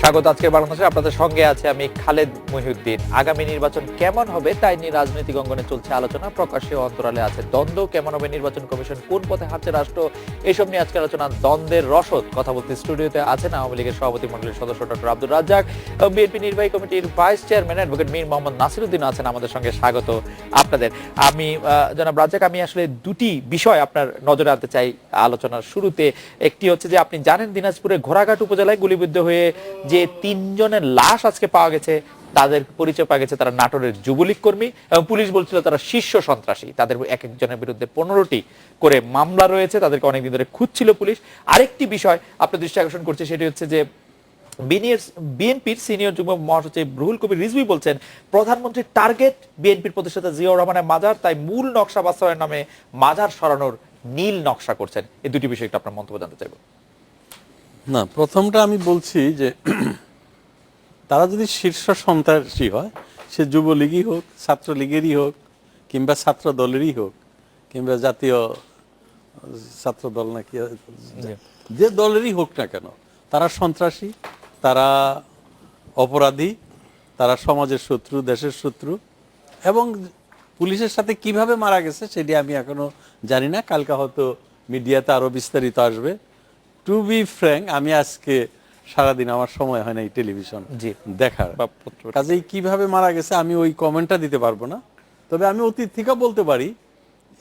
স্বাগত আজকের বাংলাদেশে। আপনাদের সঙ্গে আছে আমি খালেদ মহিউদ্দিন। আগামী নির্বাচন কেমন হবে তাই নিয়ে রাজনৈতিক অঙ্গনে চলছে আলোচনা, প্রকাশ্যে অন্তরালে আছে দ্বন্দ্ব। কেমন হবে নির্বাচন কমিশন, কোন পথে হাঁটছে রাষ্ট্র, এসব নিয়ে আজকে আলোচনা। দ্বন্দ্বের রসদ কথা বলতে স্টুডিওতে আছেন আওয়ামী লীগের সভাপতি মণ্ডলীর সদস্য ডক্টর আব্দুর রাজ্জাক, বিএনপি নির্বাহী কমিটির vice chairman advocate Mir Mohammad Nasiruddin আছেন আমাদের সঙ্গে। স্বাগত আপনাদের। আমি জনাব রাজ্জাক, আমি আসলে দুটি বিষয় আপনার নজরে আনতে চাই আলোচনার শুরুতে। একটি হচ্ছে যে আপনি জানেন দিনাজপুরের ঘোড়াঘাট উপজেলায় গুলিবিদ্ধ হয়ে যে 3 জনের লাশ আজকে পাওয়া গেছে, তাদের পরিচয় পাওয়া গেছে তারা নাটোরের যুবলীগ কর্মী, এবং পুলিশ বলছিল তারা শীর্ষ সন্ত্রাসী। তাদের এক একজনের বিরুদ্ধে 15টি করে মামলা রয়েছে, তাদেরকে অনেকদিন ধরে খুঁজছিল পুলিশ। আরেকটি বিষয় আপনার দৃষ্টি আকর্ষণ করছে, সেটি হচ্ছে যে বিএনপির সিনিয়র যুগ্ম মহাসচিব রুহুল কবির রিজভী বলছেন প্রধানমন্ত্রীর টার্গেট বিএনপির প্রতিষ্ঠাতা জিয়াউর রহমানের মাজার, তাই মূল নকশা বাস্তবায়নের নামে মাজার সরানোর নীল নকশা করছেন। এই দুটি বিষয়ে একটু আপনার মন্তব্য জানতে চাইব। না, প্রথমটা আমি বলছি যে তারা যদি শীর্ষ সন্ত্রাসী হয়, সে যুবলীগই হোক, ছাত্রলীগেরই হোক, কিংবা ছাত্র দলেরই হোক, কিংবা জাতীয় ছাত্র দল নাকি যে দলেরই হোক না কেন, তারা সন্ত্রাসী, তারা অপরাধী, তারা সমাজের শত্রু, দেশের শত্রু। এবং পুলিশের সাথে কিভাবে মারা গেছে সেটি আমি এখনো জানি না, কালকে হয়তো মিডিয়াতে আরো বিস্তারিত আসবে। টু বি ফ্র্যাঙ্ক, আমি আজকে সারাদিন আমার সময় হয় না এই টেলিভিশন দেখার, কাজেই কিভাবে মারা গেছে আমি ওই কমেন্টটা দিতে পারবো না। তবে আমি অতীত থেকে বলতে পারি,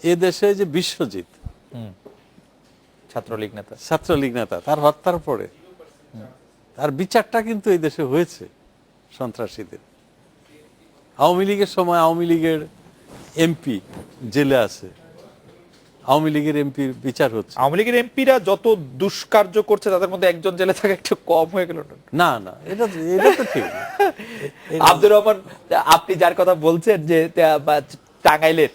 এ দেশে যে বিশ্বজিৎ ছাত্রলীগ নেতা তার হত্যার পরে তার বিচারটা কিন্তু এই দেশে হয়েছে সন্ত্রাসীদের। আওয়ামী লীগের সময় আওয়ামী লীগের এমপি জেলে আছে, আওয়ামী লীগের এমপির বিচার হচ্ছে। আওয়ামী লীগের এমপিরা যত দুষ্কার্য করছে তাদের মধ্যে একজন জেলে থাকা একটু কম হয়ে গেল না। না, এটা তো ঠিক না। আব্দুর রহমান, আপনি যার কথা বলছেন যে টাঙ্গাইলের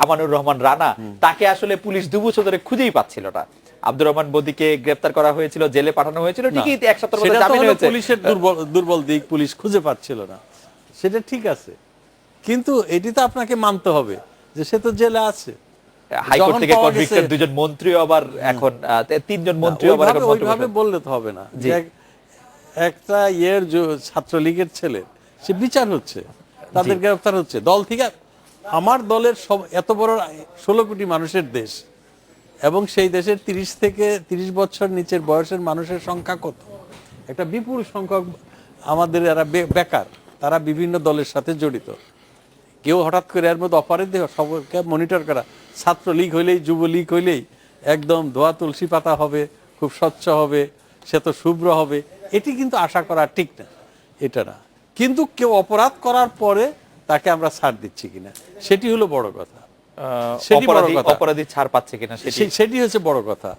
আমানুর রহমান রানা, তাকে আসলে পুলিশ 2 বছর ধরে খুঁজেই পাচ্ছিল না। আব্দুর রহমান বদিকে গ্রেফতার করা হয়েছিল, জেলে পাঠানো হয়েছিল, ঠিকই 1 সপ্তাহের মধ্যে জামিন হয়েছে। পুলিশের দুর্বল দিক পুলিশ খুঁজে পাচ্ছিল না, সেটা ঠিক আছে, কিন্তু এটি তো আপনাকে মানতে হবে যে সে তো জেলে আছে। হাইকোর্ট থেকে কনভিক্টেড 2 জন মন্ত্রীও আবার এখন 3 জন মন্ত্রী আবার এখন ওইভাবে বললে তো হবে না। একটা ছাত্রলীগের ছেলে সে বিচার হচ্ছে, তাদের গ্রেফতার হচ্ছে দল থেকে। আমার দলের সব এত বড় 16 কোটি মানুষের দেশ, এবং সেই দেশের 30 থেকে 30 বছর নিচের বয়সের মানুষের সংখ্যা কত? একটা বিপুল সংখ্যক আমাদের এরা বেকার, তারা বিভিন্ন দলের সাথে জড়িত। কেউ হঠাৎ করে এর মধ্যে অপরাধী সবকে মনিটর করা, ছাত্রলীগ হইলেই যুবলীগ হইলেই একদম ধোয়া তুলসী পাতা হবে, খুব স্বচ্ছ হবে, সে তো শুভ্র হবে, এটি কিন্তু আশা করা ঠিক না। এটা না, কিন্তু কেউ অপরাধ করার পরে তাকে আমরা ছাড় দিচ্ছি কিনা সেটি হলো বড় কথা। অপরাধী ছাড় পাচ্ছে কিনা সেটি হচ্ছে বড় কথা।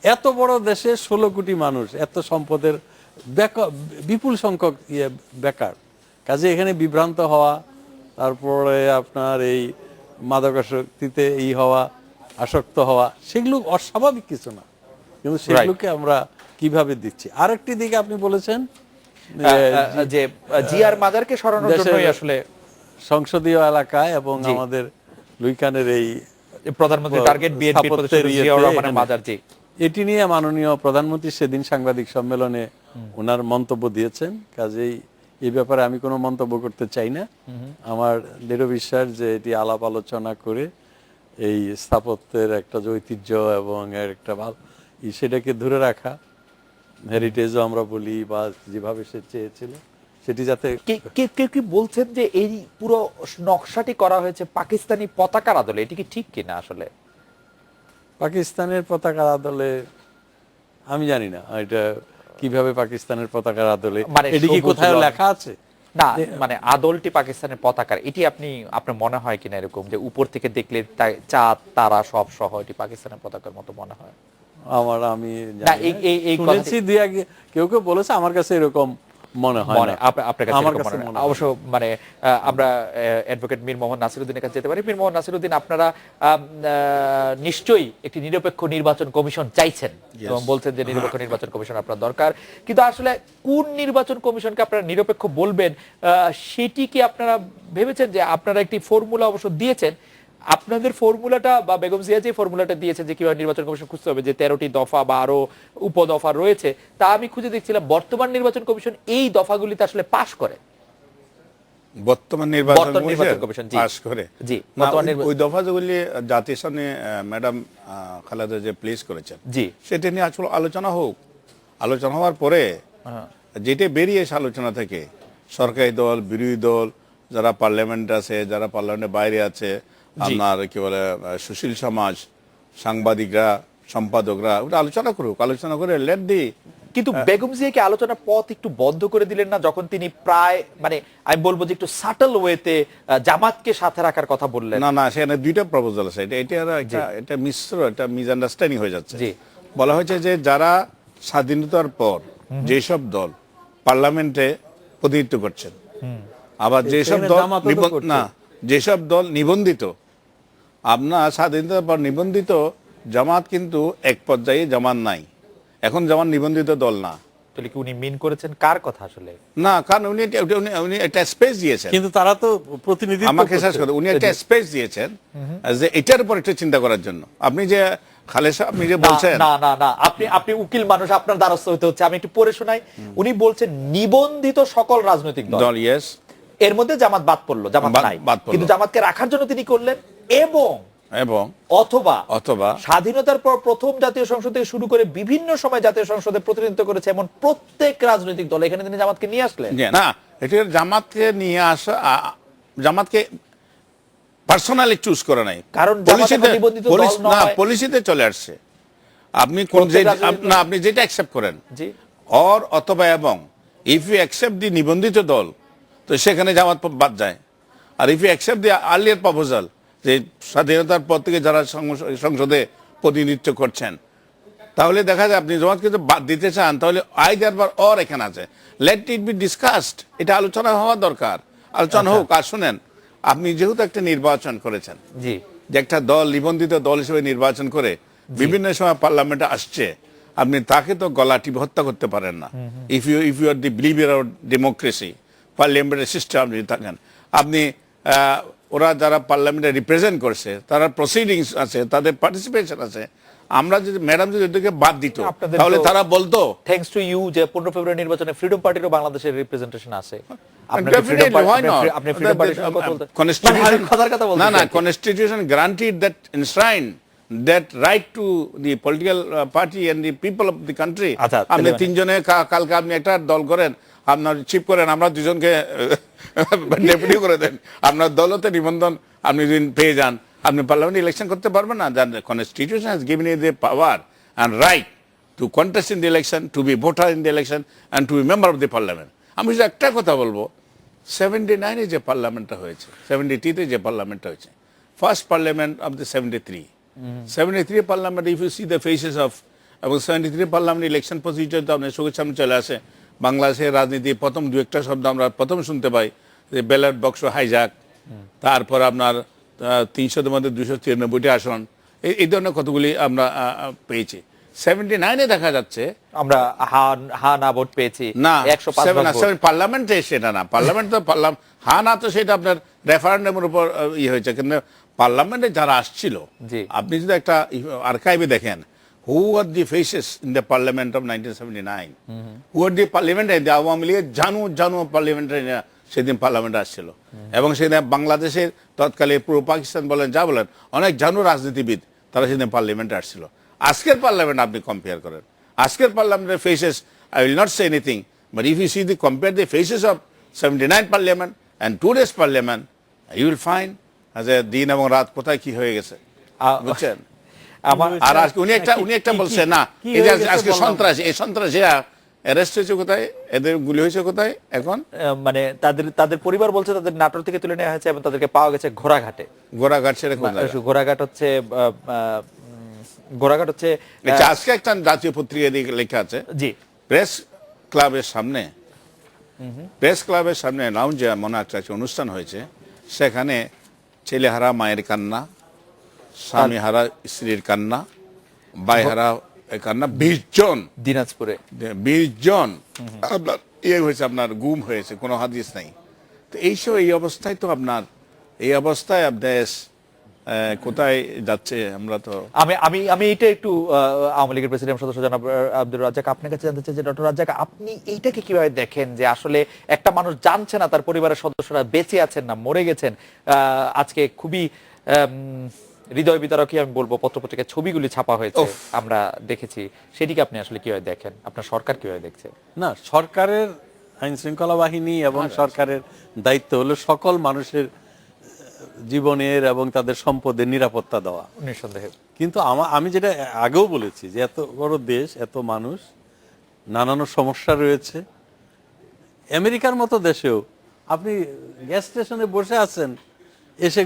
এত বড় দেশে 16 কোটি মানুষ, এত সম্পদের বিপুল সংখ্যক বেকার, কাজে এখানে বিভ্রান্ত হওয়া, তারপরে আপনার এই মাদকাসক্তিতে হওয়া, আসক্ত হওয়া, সেগুলো অস্বাভাবিক কিছু না, কিন্তু সেগুলোকে আমরা কিভাবে দিচ্ছি। আরেকটি দিকে আপনি বলেছেন যে জিয়ার মাজারকে সরানোর জন্যই আসলে সংসদীয় এলাকায় এবং আমাদের লুইকানের এই প্রধানমন্ত্রী টার্গেট বিএনপির প্রতিষ্ঠাতা জিয়াউর রহমানের মাজার। জি, এটি নিয়ে মাননীয় প্রধানমন্ত্রী সেদিন সাংবাদিক সম্মেলনে ওনার মন্তব্য দিয়েছেন, কাজেই এই ব্যাপারে আমি কোনো মন্তব্য করতে চাই না। আমার দৃঢ় বিশ্বাস যে এটি আলাপ আলোচনা করে এই স্থাপত্যের একটা যে ঐতিহ্য এবং একটা সেটাকে ধরে রাখা, হেরিটেজও আমরা বলি, বা যেভাবে সে চেয়েছিল সেটি যাতে। কেউ কি বলছেন যে এই পুরো নকশাটি করা হয়েছে পাকিস্তানি পতাকার আদলে, এটি কি ঠিক কিনা? আসলে পাকিস্তানের পতাকার আদলে আমি জানি না এটা কিভাবে পাকিস্তানের পতাকার আদলে, এটি কি কোথায় লেখা আছে? না, মানে আদলটি পাকিস্তানের পতাকার, এটি আপনার মনে হয় কিনা এরকম যে উপর থেকে দেখলে চাঁদ তারা সব সহ এটি পাকিস্তানের পতাকার মতো মনে হয়? আমি শুনেছি, কেউ কেউ বলেছে, আমার কাছে এরকম মনে হয় না। অবশ্য মানে আমরা অ্যাডভোকেট মীর মোহাম্মদ নাসিরউদ্দিনের কাছে যেতে পারি। মীর মোহাম্মদ নাসিরউদ্দিন, আপনারা নিশ্চয়ই একটি নিরপেক্ষ নির্বাচন কমিশন চাইছেন এবং বলছেন যে নিরপেক্ষ নির্বাচন কমিশন আপনার দরকার, কিন্তু আসলে কোন নির্বাচন কমিশনকে আপনারা নিরপেক্ষ বলবেন সেটি কি আপনারা ভেবেছেন? যে আপনারা একটি ফর্মুলা অবশ্য দিয়েছেন, আপনাদের ফর্মুলাটা বা বেগম জিয়া যে ফর্মুলাটা দিয়েছে যে কিভাবে নির্বাচন কমিশন খুঁজতে হবে, যে 13টি দফা বা আরো উপদফা রয়েছে, তা আমি খুঁজে দেখছিলাম বর্তমান নির্বাচন কমিশন এই দফাগুলিতে আসলে পাশ করে। বর্তমান নির্বাচন কমিশন পাস করে জি, না, ওই দফা যেগুলি জাতির সামনে ম্যাডাম খালেদা যে প্লেস করেছেন, জি, সেটা নিয়ে আসলে আলোচনা হোক। আলোচনা হওয়ার পরে যেটা বেরিয়ে এসে আলোচনা থেকে সরকারি দল, বিরোধী দল, যারা পার্লামেন্ট আছে, যারা পার্লামেন্টের বাইরে আছে, আপনার কি বলে সুশীল সমাজ, সাংবাদিকরা, সম্পাদকরা, ওটা আলোচনা করুক। আলোচনা করে লেট দি। কিন্তু বেগম জিয়াকে আলোচনার পথ একটু বন্ধ করে দিলেন না, যখন তিনি প্রায় মানে আমি বলবো যে একটু সাটল ওয়েতে জামাতকে সাথে রাখার কথা বললেন? না, সেখানে দুইটা প্রপোজাল আছে। এটা মিশ্র, এটা মিসআন্ডারস্ট্যান্ডিং হয়ে যাচ্ছে। বলা হয়েছে যে যারা স্বাধীনতার পর যেসব দল পার্লামেন্টে প্রতিনিধিত্ব করছেন, আবার যেসব দল যেসব দল নিবন্ধিত, আপনার স্বাধীনতার পর নিবন্ধিত, জামাত কিন্তু এক পর্যায়ে জামাত নাই, এখন জামাত নিবন্ধিত দল না। তাহলে কি উনি মিন করেছেন কার কথা আসলে? না, কারণ উনি একটা স্পেস দিয়েছেন, কিন্তু তারা তো প্রতিনিধিত্ব আমাকে শেষ করে উনি একটা স্পেস দিয়েছেন যে এটার উপর একটু চিন্তা করার জন্য। আপনি যে খালেদ, আপনি যে বলছেন, না, আপনি উকিল মানুষ, আপনার দ্বারস্থ হতে হচ্ছে। আমি একটু পড়ে শোনাই। উনি বলছেন নিবন্ধিত সকল রাজনৈতিক দল, ইয়েস, এর মধ্যে জামাত বাদ পড়লো, জামাত নাই, কিন্তু জামাতকে রাখার জন্য তিনি করলেন, এবং অথবা স্বাধীনতার পর প্রথম জাতীয় সংসদ থেকে শুরু করে বিভিন্ন সময় জাতীয় সংসদে প্রতিনিধিত্ব করেছে এমন প্রত্যেক রাজনৈতিক দল, এখানে তিনি জামাতকে নিয়ে আসলেন। না, এটা জামাতকে নিয়ে আসা, জামাতকে পার্সোনালি চুজ করে নাই, কারণ পলিসিতে চলে আসছে। আপনি আপনি যেটা অ্যাকসেপ্ট করেন, অথবা এবং ইফ ইউ অ্যাকসেপ্ট দি নিবন্ধিত দল, তো সেখানে জামাত বাদ যায়। আর if you accept the earlier proposal, যে স্বাধীনতার পর থেকে যারা সংসদে প্রতিনিধিত্ব করছেন, তাহলে দেখা যায় আপনি জামাতকে যদি বাদ দিতে চান, তাহলে আইদার বা অর এখানে আছে। লেট ইট বি ডিসকাসড, এটা আলোচনা হওয়া দরকার, আলোচনা হোক। আর শুনেন, আপনি যেহেতু একটা নির্বাচন করেছেন, যে একটা দল নিবন্ধিত দল হিসেবে নির্বাচন করে বিভিন্ন সময় পার্লামেন্টে আসছে, আপনি তাকে তো গলা টিপে হত্যা করতে পারেন না। If you are the believer of democracy, parliamentary system যদি থাকেন, আপনি ওরা যারা পার্লামেন্টে রিপ্রেজেন্ট করছে, তারা প্রসিডিংস আছে, তাদের পার্টিসিপেশন আছে। আমরা যদি ম্যাডাম যদি ওদেরকে বাদ দিত, তাহলে তারা বলতো থ্যাঙ্কস টু ইউ যে 15 ফেব্রুয়ারি নির্বাচনে ফ্রিডম পার্টিরও বাংলাদেশের রিপ্রেজেন্টেশন আছে। Constitution granted that enshrined that right to the political party and the people of the country. আপনি তিনজনে কালকে আপনি একটা দল করেন, আপনার চিফ করেন, আমরা দুজনকে ডেপুটি করে দেন, আপনার দলতে নিবন্ধন আপনি যদি পেয়ে যান, আপনি পার্লামেন্ট ইলেকশন করতে পারবেন না। Constitution has given you the power and right to contest in the election, to be voter in the election and to be member of the parliament. আমি শুধু একটা কথা বলবো, 79-এ যে পার্লামেন্টটা হয়েছে, 73-তে যে পার্লামেন্টটা হয়েছে, first parliament of the 73 parliament, if you see the faces of, এবং 73 পার্লামেন্ট ইলেকশন প্রসিডিউর তো আপনার চোখের সামনে চলে আসে। বাংলাদেশের রাজনীতি প্রথম দু একটা শব্দ আমরা প্রথম শুনতে পাই, যে ব্যালট বক্স হাইজ্যাক, তারপর আপনার 300-এর মধ্যে 293টি আসন, এই ধরনের কতগুলি আমরা পেয়েছি। 79-এ দেখা যাচ্ছে আমরা হা না ভোট পেয়েছি না, 105 পার্লামেন্টে সেটা না, পার্লামেন্ট তো হা না, তো সেটা আপনার রেফারেন্ডামের উপর হয়েছে। কিন্তু পার্লামেন্টে যারা আসছিল, আপনি যদি একটা আর্কাইভে দেখেন, who were the faces in the parliament of 1979, who were the parliament, Awami লীগের জানু পার্লামেন্টে সেদিন পার্লামেন্টে আসছিল, এবং সেদিন বাংলাদেশের তৎকালীন পূর্ব পাকিস্তান বলেন, যা বলেন, অনেক জানু রাজনীতিবিদ তারা সেদিন পার্লামেন্টে আসছিল। আজকের পার্লামেন্ট আপনি কম্পেয়ার করেন, আজকের পার্লামেন্টের faces, I will not say anything, but if you see the compare the faces of 79 parliament and today's parliament, you will find দিন এবং রাত কোথায় কি হয়ে গেছে, বুঝছেন? আর আজকে উনি একটা বলছে না, এই যে আজকে সন্ত্রাসীরা অ্যারেস্ট হয়েছে কোথায়, এদের গুলি হয়েছে কোথায়, এখন মানে তাদের পরিবার বলছে তাদের নাটোর থেকে তুলে নেওয়া হয়েছে এবং তাদেরকে পাওয়া গেছে ঘোড়াঘাটে। ঘোড়াঘাট হচ্ছে আজকে একটা জাতীয় পত্রিকা দিয়ে লেখা আছে, জি, প্রেস ক্লাবের সামনে লাউঞ্জে মনে একটা অনুষ্ঠান হয়েছে, সেখানে ছেলেহারা মায়ের কান্না, স্বামীহারা স্ত্রীর কান্না, ভাইহারা কান্না, 20 জন দিনাজপুরে 20 জন আপনার হয়েছে, আপনার গুম হয়েছে, কোনো হাদিস নাই। তো এই অবস্থায় তো আপনার এই অবস্থায় দেশ কোথায় যাচ্ছে আমরা তো আমি আমি আমি এটা একটু আওয়ামী লীগের প্রেসিডেন্ট সদস্য জনাব আব্দুর রাজ্জাক আপনার কাছে জানতে চাই যে ডক্টর রাজ্জাক আপনি এইটাকে কিভাবে দেখেন যে আসলে একটা মানুষ জানছে না তার পরিবারের সদস্যরা বেঁচে আছেন না মরে গেছেন। আজকে খুবই হৃদয় বিদারকই আমি বলবো, পত্রপত্রিকায় ছবিগুলি ছাপা হয়েছে আমরা দেখেছি, সেটিকে আপনি আসলে কিভাবে দেখেন, আপনার সরকার কিভাবে দেখছে? না, সরকারের আইন শৃঙ্খলা বাহিনী এবং সরকারের দায়িত্ব হলো সকল মানুষের জীবনের এবং তাদের সম্পদের নিরাপত্তা দেওয়া, নিঃসন্দেহে। কিন্তু আমি যেটা আগেও বলেছি যে এত বড় দেশ, এত মানুষ, নানান সমস্যা রয়েছে। আমেরিকার মতো দেশেও আপনি গ্যাস স্টেশনে বসে আছেন, এসে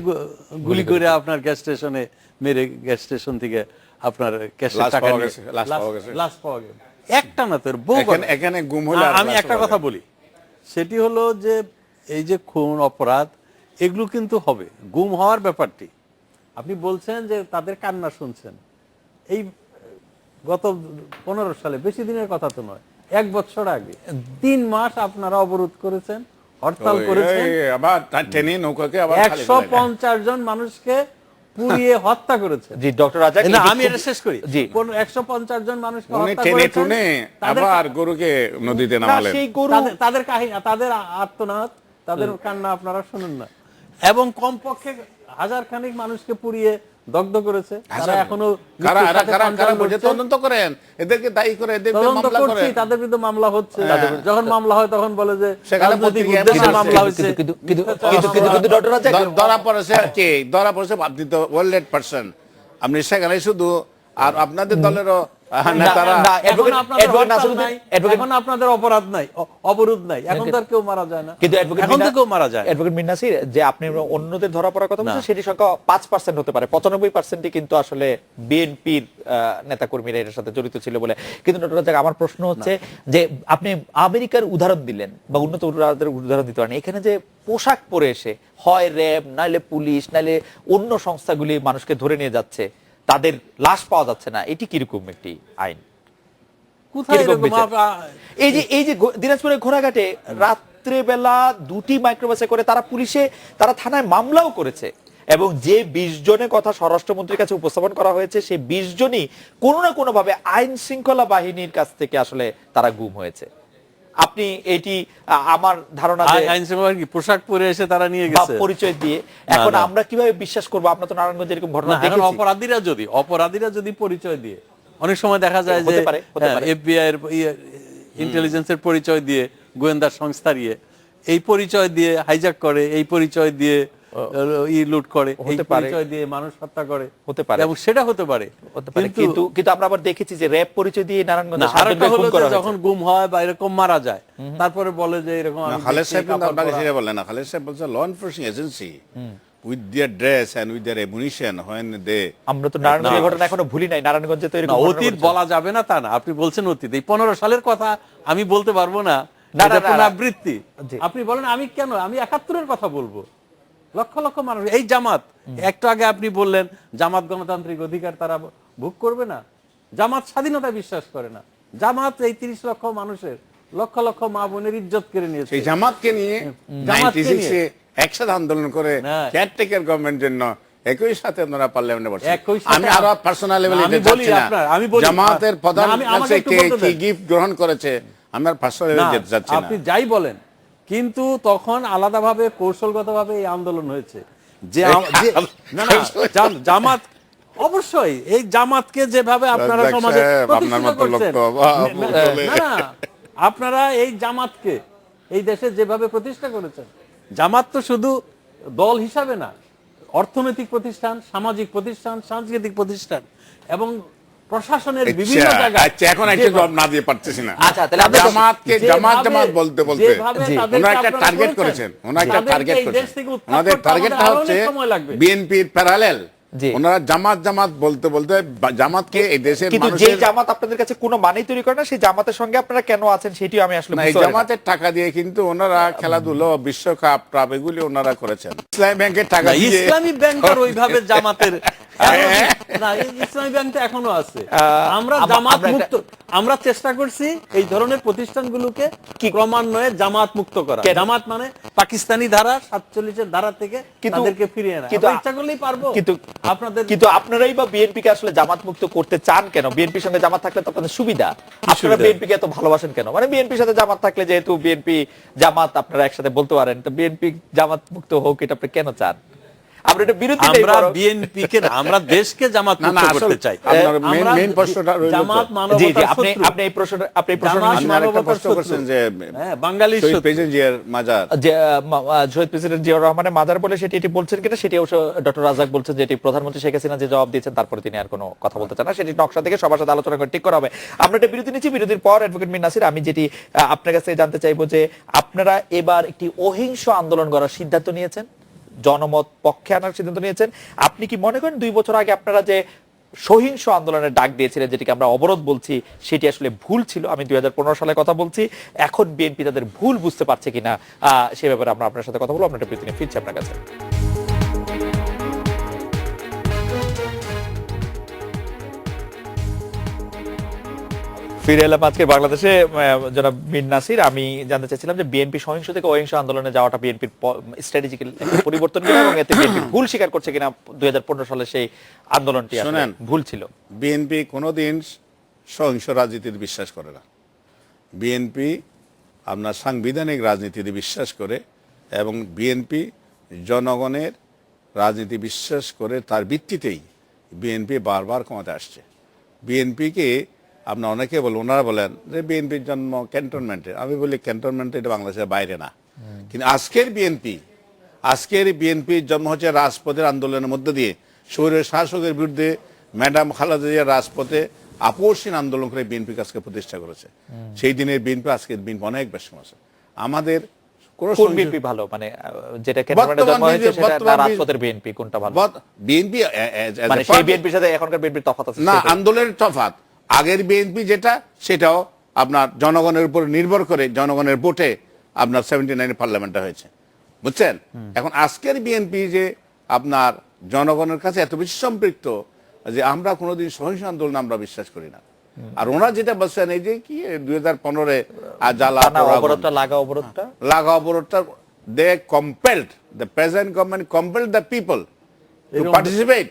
গুলি করে আপনার গ্যাস স্টেশনে মেরে গ্যাস স্টেশন থেকে আপনার ক্যাশের টাকা লাশ পাওয়া গেল। একটা না, তোর এখানে গুম হলো। আমি একটা কথা বলি, সেটি হলো যে এই যে খুন অপরাধ এগুলো কিন্তু হবে। গুম হওয়ার ব্যাপারটি আপনি বলছেন যে তাদের কান্না শুনছেন, এই গত 15 সালে, বেশি দিনের কথা তো নয়, 1 বছর আগে 3 মাস আপনারা অবরোধ করেছেন, হরতাল করেছেন, আবার টেনে নৌকাকে আবার 150 জন মানুষকে পুড়িয়ে হত্যা করেছেন। জি ডক্টর রাজ্জাক, আমি এটা শেষ করি। জি, 150 জন মানুষকে হত্যা টেনে করেছেন, টুনে আবার গরুকে নদীতে নামালেন। সেই গরু, তাদের কাহিনী, তাদের আর্তনাদ, তাদের কান্না আপনারা শুনুন না। এবং কমপক্ষে 1000 খানিক মানুষকে পুড়িয়ে দগ্ধ করেছে। তারা এখনো তদন্ত করেন, এদেরকে দায়ী করে, এদেরকে মামলা করেন, তাদের বিরুদ্ধে মামলা হচ্ছে। যখন মামলা হয় তখন বলে যে সেখানে মামলা হয়েছে। কিন্তু ডক্টর রাজ্জাক ধরা পড়েছে কে? ধরা পড়েছে আপনি তো ওয়েলডেড পারসন, আপনি সেখানে শুধু। আর আপনাদের দলেরও নেতারা, এখন আপনাদের অপরাধ নাই, অবরোধ নাই, এখন তো আর কেউ মারা যায় না, কিন্তু এখন তো কেউ মারা যায়। অ্যাডভোকেট মির নাসির, যে আপনি অন্যদের ধরা পড়ার কথা বলছেন সেটি সংখ্যা 5% হতে পারে, 95% কিন্তু আসলে বিএনপির নেতাকর্মীরা এর সাথে জড়িত ছিল বলে। কিন্তু ডক্টর রাজ্জাক, আমার প্রশ্ন হচ্ছে যে আপনি আমেরিকার উদাহরণ দিলেন বা উন্নত উদাহরণ দিতে পারেন, এখানে যে পোশাক পরে এসে হয় র্যাব নাইলে পুলিশ নাইলে অন্য সংস্থাগুলি মানুষকে ধরে নিয়ে যাচ্ছে, তাদের লাশ পাওয়া যাচ্ছে না, এটি কিরকম একটি আইন? এই যে দিনাজপুরের ঘোড়াঘাটে রাত্রে বেলা 2টি মাইক্রোবাসে করে তারা থানায় মামলাও করেছে, এবং যে 20 জনের কথা স্বরাষ্ট্রমন্ত্রীর কাছে উপস্থাপন করা হয়েছে, সেই 20 জনই কোনো না কোনো ভাবে আইন শৃঙ্খলা বাহিনীর কাছ থেকে আসলে তারা গুম হয়েছে। আপনি এটি আমার ধারণা আইন শৃঙ্খলা কি পোশাক পরে এসে তারা নিয়ে গেছে পরিচয় দিয়ে, এখন আমরা কিভাবে বিশ্বাস করবো? আমরা তো নারায়ণগঞ্জে এরকম ঘটনা দেখেছি। অপরাধীরা যদি পরিচয় দিয়ে, অনেক সময় দেখা যায় যে এফবিআই এর ইন্টেলিজেন্সের পরিচয় দিয়ে, গোয়েন্দা সংস্থার এই পরিচয় দিয়ে হাইজ্যাক করে, এই পরিচয় দিয়ে লুট করে, এই পরিচয় দিয়ে মানুষ হত্যা করে, হতে পারে, এবং সেটা হতে পারে। কিন্তু আমরা আবার দেখেছি যে র‍্যাব পরিচয় দিয়ে নারায়ণগঞ্জে যখন গুম হয় বা এরকম মারা যায়, তারপরে বলে যে এরকম। খালেদ সাহেব কিন্তু আপনাকে সেটা বলেন না, খালেদ সাহেব বলছে law enforcing agency with their dress and with their ammunition when they আমরা তো নারায়ণগঞ্জের ঘটনা এখনো ভুলি নাই, নারায়ণগঞ্জে তো এরকম অতীত বলা যাবে না তা না। আপনি বলছেন অতীত, এই 15 সালের কথা আমি বলতে পারবো না, এটা পুনরাবৃত্তি। আপনি বলেন আমি কেন, আমি 71-এর কথা বলবো। লক্ষ লক্ষ মানুষ, এই জামাত, একটু আগে আপনি বললেন জামাত গণতান্ত্রিক অধিকার তারা ভোগ করবে না, জামাত স্বাধীনতা বিশ্বাস করে না, জামাত এই 30 লক্ষ মানুষের, লক্ষ লক্ষ মা বোনের ইজ্জত কেড়ে নিয়েছে। এই জামাতকে নিয়ে 96-এ একসাথে আন্দোলন করে কেয়ারটেকার গভর্নমেন্টের জন্য একই সাথে আপনারা পার্লামেন্টে বসেন। আমি আরো পার্সোনাল লেভেলে যাচ্ছি না, জামাতের প্রধান কি গিফট গ্রহণ করেছে আমার পার্সোনাল লেভেলে যাচ্ছি না। আপনি যাই বলেন, কিন্তু তখন আলাদাভাবে কৌশলগতভাবে এই আন্দোলন হয়েছে যে জামাত, অবশ্যই এই জামাতকে যেভাবে আপনারা সমাজে প্রতিষ্ঠিত করছেন, না আপনারা এই জামাতকে এই দেশে যেভাবে প্রতিষ্ঠা করেছেন, জামাত তো শুধু দল হিসাবে না, অর্থনৈতিক প্রতিষ্ঠান, সামাজিক প্রতিষ্ঠান, সাংস্কৃতিক প্রতিষ্ঠান এবং প্রশাসনের বিভিন্ন জায়গায়। আচ্ছা, এখন একটা জবাব না দিয়ে পারতেছি না। আচ্ছা, তাহলে জামাতকে জামাত বলতে বলতে ওনারা একটা টার্গেট করেছেন, ওনারা একটা টার্গেট করেছেন, ওনাদের টার্গেটটা হচ্ছে বিএনপির প্যারালেল। ওনারা জামাত বলতে বলতে জামাতকে এই দেশের মানুষের, যে জামাত আপনাদের কাছে কোনো মানেই তৈরি করে না, সেই জামাতের সঙ্গে আপনারা কেন আছেন সেটিও আমি আসলে বুঝতে পারি না। এই জামাতের টাকা দিয়ে কিন্তু ওনারা খেলাধুলা, বিশ্বকাপ, ট্রাপ এগুলি ওনারা করেছেন। ইসলামী ব্যাংকের টাকা দিয়ে, ইসলামী ব্যাংক আর ওইভাবে জামাতের না, ইসলামী ব্যাংক তো এখনো আছে। আমরা জামাত মুক্ত, আমরা চেষ্টা করছি এই ধরনের প্রতিষ্ঠানগুলোকে ক্রমান্বয়ে জামাত মুক্ত করা। জামাত মানে পাকিস্তানি ধারা 47 ধারা থেকে তাদেরকে ফিরিয়ে আনা। আমরা ইচ্ছা করলেই পারবো। কিন্তু আপনারাই বা বিএনপি কে আসলে জামাত মুক্ত করতে চান কেন? বিএনপির সঙ্গে জামাত থাকলে তো আপনাদের সুবিধা, আপনারা বিএনপি কে এত ভালোবাসেন কেন? মানে বিএনপির সাথে জামাত থাকলে, যেহেতু বিএনপি জামাত আপনারা একসাথে বলতে পারেন, তো বিএনপি জামাত মুক্ত হোক এটা আপনি কেন চান? আমরা এটা বিরোধী নেই, আমরা বিএনপি কে না, আমরা দেশকে জামাত মুক্ত করতে চাই। আপনার মেইন প্রশ্নটা রইল জামাত তো। মানবতার শত্রু। আপনি এই প্রশ্নটা আপনি আরেকটা প্রশ্ন করছেন যে বাঙালি শহীদ প্রেসিডেন্ট জিয়ার মাজার, যে শহীদ প্রেসিডেন্ট জিয়াউর রহমানের মাজার বলে সেটি এটি বলছেন কিনা, সেটি অবশ্য ডক্টর রাজাক বলছেন যে এটি প্রধানমন্ত্রী শেখ হাসিনা যে জবাব দিয়েছেন তারপরে তিনি আর কোনো কথা বলতে চান না, সেটি নকশা থেকে সবার সাথে আলোচনা করে ঠিক করা হবে। আমরা এটা বিরতি নিচ্ছি, বিরতির পর অ্যাডভোকেট মীর নাসির, আমি যেটি আপনার কাছে জানতে চাইবো যে আপনারা এবার একটি অহিংস আন্দোলন করার সিদ্ধান্ত নিয়েছেন, জনমত পক্ষে আনার সিদ্ধান্ত নিয়েছেন। আপনি কি মনে করেন 2 বছর আগে আপনারা যে সহিংস আন্দোলনের ডাক দিয়েছিলেন, যেটিকে আমরা অবরোধ বলছি, সেটি আসলে ভুল ছিল? আমি 2015 সালে কথা বলছি, এখন বিএনপি তাদের ভুল বুঝতে পারছে কিনা সে ব্যাপারে আমরা আপনার সাথে কথা বলবো। আপনার প্রতিদিন ফিরছি আপনার কাছে। ফিরে এলাম আজকে বাংলাদেশে। জনাব মীর নাসির, আমি জানতে চাইছিলাম যে বিএনপি সহিংস থেকে অহিংস আন্দোলনে যাওয়াটা বিএনপির স্ট্র্যাটেজিক্যাল পরিবর্তন কিনা, এবং এতে বিএনপি ভুল স্বীকার করছে কিনা 2015 সালে সেই আন্দোলনটি আসলে ভুল ছিল। বিএনপি কোনোদিন সহিংস রাজনীতিতে বিশ্বাস করে না। বিএনপি আপনার সাংবিধানিক রাজনীতিতে বিশ্বাস করে, এবং বিএনপি জনগণের রাজনীতি বিশ্বাস করে, তার ভিত্তিতেই বিএনপি বারবার ক্ষমতায় আসছে। বিএনপিকে আপনার অনেকে ওনারা বলেন যে বিএনপির জন্ম ক্যান্টনমেন্টে, আমি বলি ক্যান্টনমেন্টে এটা বাংলাদেশের বাইরে না। কিন্তু আজকের বিএনপির জন্ম হচ্ছে রাজপথের আন্দোলনের মধ্যে দিয়ে, শহরের শাসকের বিরুদ্ধে ম্যাডাম খালেদা জিয়া রাজপথে আপোষহীন আন্দোলন করে বিএনপি কাজকে প্রতিষ্ঠা করেছে। সেই দিনের বিএনপি আজকের বিএনপি অনেক বেশি আছে। আমাদের বিএনপি ভালো, মানে যেটা ক্যান্টনমেন্টে জন্ম হয়েছে সেটা না রাজপথের বিএনপি, কোনটা ভালো? বিএনপি মানে সেই বিএনপির সাথে এখনকার বিএনপির তফাৎ আছে না, আন্দোলনের তফাৎ। আগের বিএনপি যেটা, সেটাও আপনার জনগণের উপর নির্ভর করে, জনগণের ভোটে আপনার 79 পার্লামেন্টে হয়েছে, বুঝছেন? এখন আজকের বিএনপি যে আপনার জনগণের কাছে এত বেশি সম্পৃক্ত যে আমরা কোনোদিন সহিংস আন্দোলন আমরা বিশ্বাস করি না। আর ওনারা যেটা বলছেন এই যে কি 2015-এ লাগা অবরোধটা, they compelled, the present government compelled the people to participate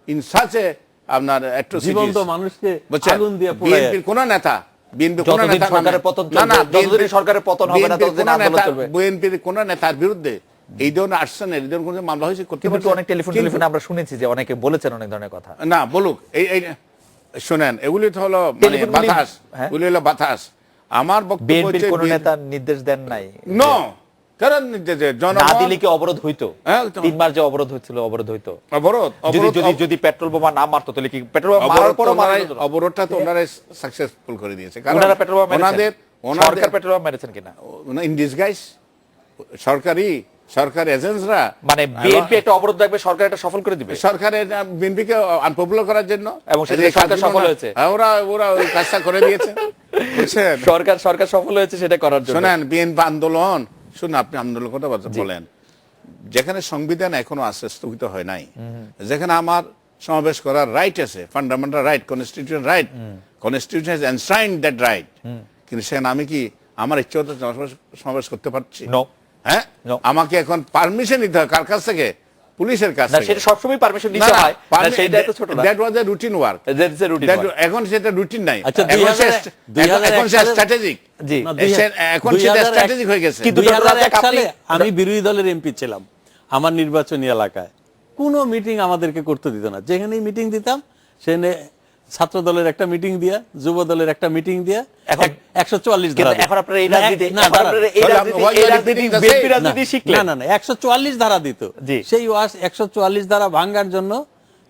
in such a আপনার জীবন্ত মানুষকে আগুন দিয়ে পোড়ায়। বিএনপির কোন নেতা, বিএনপির কোন নেতা সরকারের পতন চলবে না, যতদিন সরকারের পতন হবে না ততদিন আন্দোলন চলবে। বিএনপির কোন নেতার বিরুদ্ধে এই ধরনের আসছেন, এই ধরনের কোনো মামলা হয়েছে? কিন্তু অনেক টেলিফোনে আমরা শুনেছি যে অনেকে বলেছেন অনেক ধরনের কথা। না বলুক, এই শুনেন, এগুলি তো হলো মানে বাতাস, এগুলি হলো বাতাস। আমার বক্তব্য হচ্ছে কোন নেতা নির্দেশ দেন নাই, নো, কারণ জনগণ না দিলে কি অবরোধ হইতো? 3 বার যে অবরোধ হয়েছিল, অবরোধ হইতো। যদি পেট্রোল বোমা না মারতো তাহলে কি পেট্রোল বোমা মারার পরও অবরোধটা তো ওনারা সাকসেসফুল করে দিয়েছে। কারণ ওনারা পেট্রোল বোমা মেরেছেন, সরকার পেট্রোল বোমা মেরেছেন কিনা ইন ডিসগাইজ, সরকারি এজেন্টসরা, মানে বিএনপি একটা অবরোধ রাখবে, সরকার এটা সফল করে দিবে, সরকারের বিএনপিকে আনপপুলার করার জন্য, এবং সেটা সরকার সফল হয়েছে। ওরা ওই কাজটা করে দিয়েছে, বুঝছেন? সরকার সফল হয়েছে সেটা করার জন্য। শুনেন, বিএনপি আন্দোলন, শুনুন, আপনি আন্দোলন কথা বলেন, যেখানে সংবিধান এখনো আছে, স্থগিত হয় নাই, যেখানে আমার সমাবেশ করার রাইট আছে, fundamental right, constitution right, constitution has enshrined that right, কিন্তু সেখানে আমি কি আমার ইচ্ছে মতো সমাবেশ করতে পারছি? হ্যাঁ, আমাকে এখন পারমিশন নিতে হয় কার কাছ থেকে? পুলিশের কাছ থেকে। সেটা সবসময় পারমিশন নিতে হয়, সেটা এত ছোট না। That was A routine work, এখন সেটা রুটিন নাই, আচ্ছা, এখন সেটা স্ট্র্যাটেজিক। জি, এখন সেটা স্ট্র্যাটেজিক হয়ে গেছে। 2001 সালে আমি বিরোধী দলের এমপি ছিলাম, আমার নির্বাচনী এলাকায় কোনো মিটিং আমাদেরকে করতে দিত না। যেখানেই মিটিং দিতাম সেখানে ছাত্র দলের একটা মিটিং দিয়া, যুব দলের একটা মিটিং দিয়া 144 ধারা। এখন আপনারা এই রাজনীতি, এই রাজনীতি বিএনপি রাজনীতি শিখলেন? না, 144 ধারা দিত। সেই 144 ধারা ভাঙার জন্য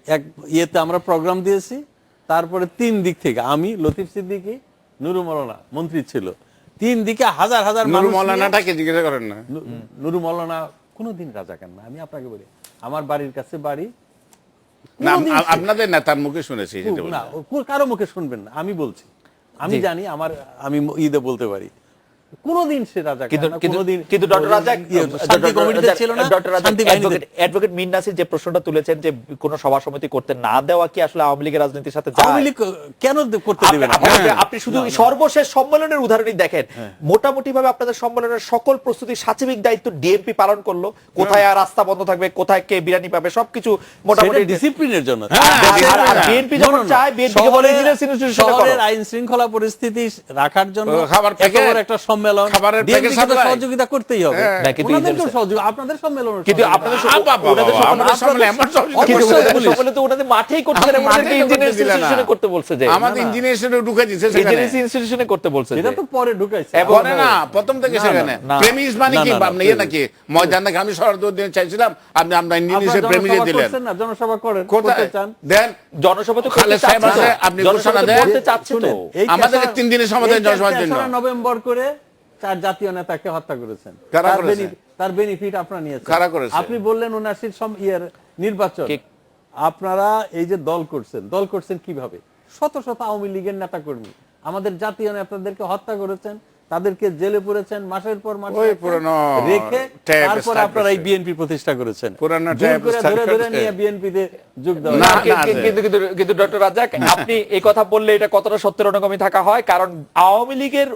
এক ইয়েতে আমরা প্রোগ্রাম দিয়েছি। তারপরে 3 দিক থেকে, আমি, লতিফ সিদ্দিকী, নুরু মৌলানা মন্ত্রী ছিল, 3 দিকে হাজার হাজার মানুষ। নুরু মৌলানাটাকে জিজ্ঞাসা করেন না, নুরু মৌলানা কোনোদিন রাজাকার না। আমি আপনাকে বলি, আমার বাড়ির কাছে বাড়ি। না, আপনাদের নেতার মুখে শুনেছি, না কারো মুখে শুনবেন না, আমি বলছি, আমি জানি, আমি ঈদে বলতে পারি। কোনোদিন সে রাজা কিন্তু ডক্টর রাজাক শান্তি কমিটিতে ছিল না, ডক্টর রাজাক শান্তি বাহিনীতে। অ্যাডভোকেট মীর নাসির যে প্রশ্নটা তুলেছেন যে কোন সভা সমিতি করতে না দেওয়া কি আসলে আওয়ামী লীগের রাজনীতির সাথে যায়? আওয়ামী লীগ কেন করতে দেবে না? আপনি শুধু সর্বশেষ সম্মেলনের উদাহরণই দেখেন, মোটামুটি ভাবে আপনাদের সম্মেলনের সকল প্রস্তুতি সাচিবিক দায়িত্ব ডিএমপি পালন করলো, কোথায় আর রাস্তা বন্ধ থাকবে, কোথায় কে বিরানি পাবে, সবকিছু মোটামুটি ডিসিপ্লিনের জন্য। বিএনপি যখন চায় বিএনপি কে বলে ইঞ্জিনিয়ার্স ইনস্টিটিউশনে করো। শহরের আইন শৃঙ্খলা পরিস্থিতি রাখার জন্য খাবার এত বড় একটা সম্মেলন, খাবারের ডিএমপি কে প্যাকেজ সহযোগিতা করতেই হবে। না, কিন্তু ওনাদেরকেও সহযোগিতা, আপনাদের সম্মেলন, কিন্তু আপনাদের আমাদের সম্মেলনে এমন সম্মেলন তো ওনাদের মাঠেই করতে দেন, ওনাদেরকে ইঞ্জিনিয়ার্স ইনস্টিটিউশনে করতে বলছে যে আমাদের ইঞ্জিনিয়ার্সে ঢুকে দিয়েছে সেখানে। ইঞ্জিনিয়ার্স ইনস্টিটিউশনে করতে বলছে এটা যে তো পরে ঢুকাইছে। বলে না প্রথম থেকে সেখানে না। প্রেমিস মানে কি আপনি ইয়ে নাকি ময়দান নাকি? আমি শহর দিতে চাইছিলাম, আপনি আমরা ইঞ্জিনিয়ার্সের প্রেমিসে দিলেন। না, জনসভা করেন, কোথায় করতে চান দেন? জনসভা তো খালেদ সাহেব আছে, আপনি ঘোষণা দেন। করতে চাচ্ছে তো। আমাদের 3 দিনের সমাধান জনসভার জন্য। 3 নভেম্বর করে 4 জাতীয় নেতাকে হত্যা করেছেন। কারা করেছে? তার বেনিফিট আপনারা নিয়েছেন। কারা করেছে? আপনি বললেন 79 নির্বাচন আপনারা এই যে দল করছেন কিভাবে? শত শত আওয়ামী লীগের নেতা কর্মী আমাদের জাতীয় নেতাদেরকে হত্যা করেছেন, তাদেরকে জেলে পুরেছেন, মাসের পর মাস রেখে তারপর আপনারা এই বিএনপি প্রতিষ্ঠা করেছেন। ধরে নিয়ে বিএনপিতে যোগ দেওয়া। না, কিন্তু ডক্টর রাজাক আপনি এই কথা বললে এটা কতটা সত্যের অনুগামী থাকা হয়, কারণ আওয়ামী লীগের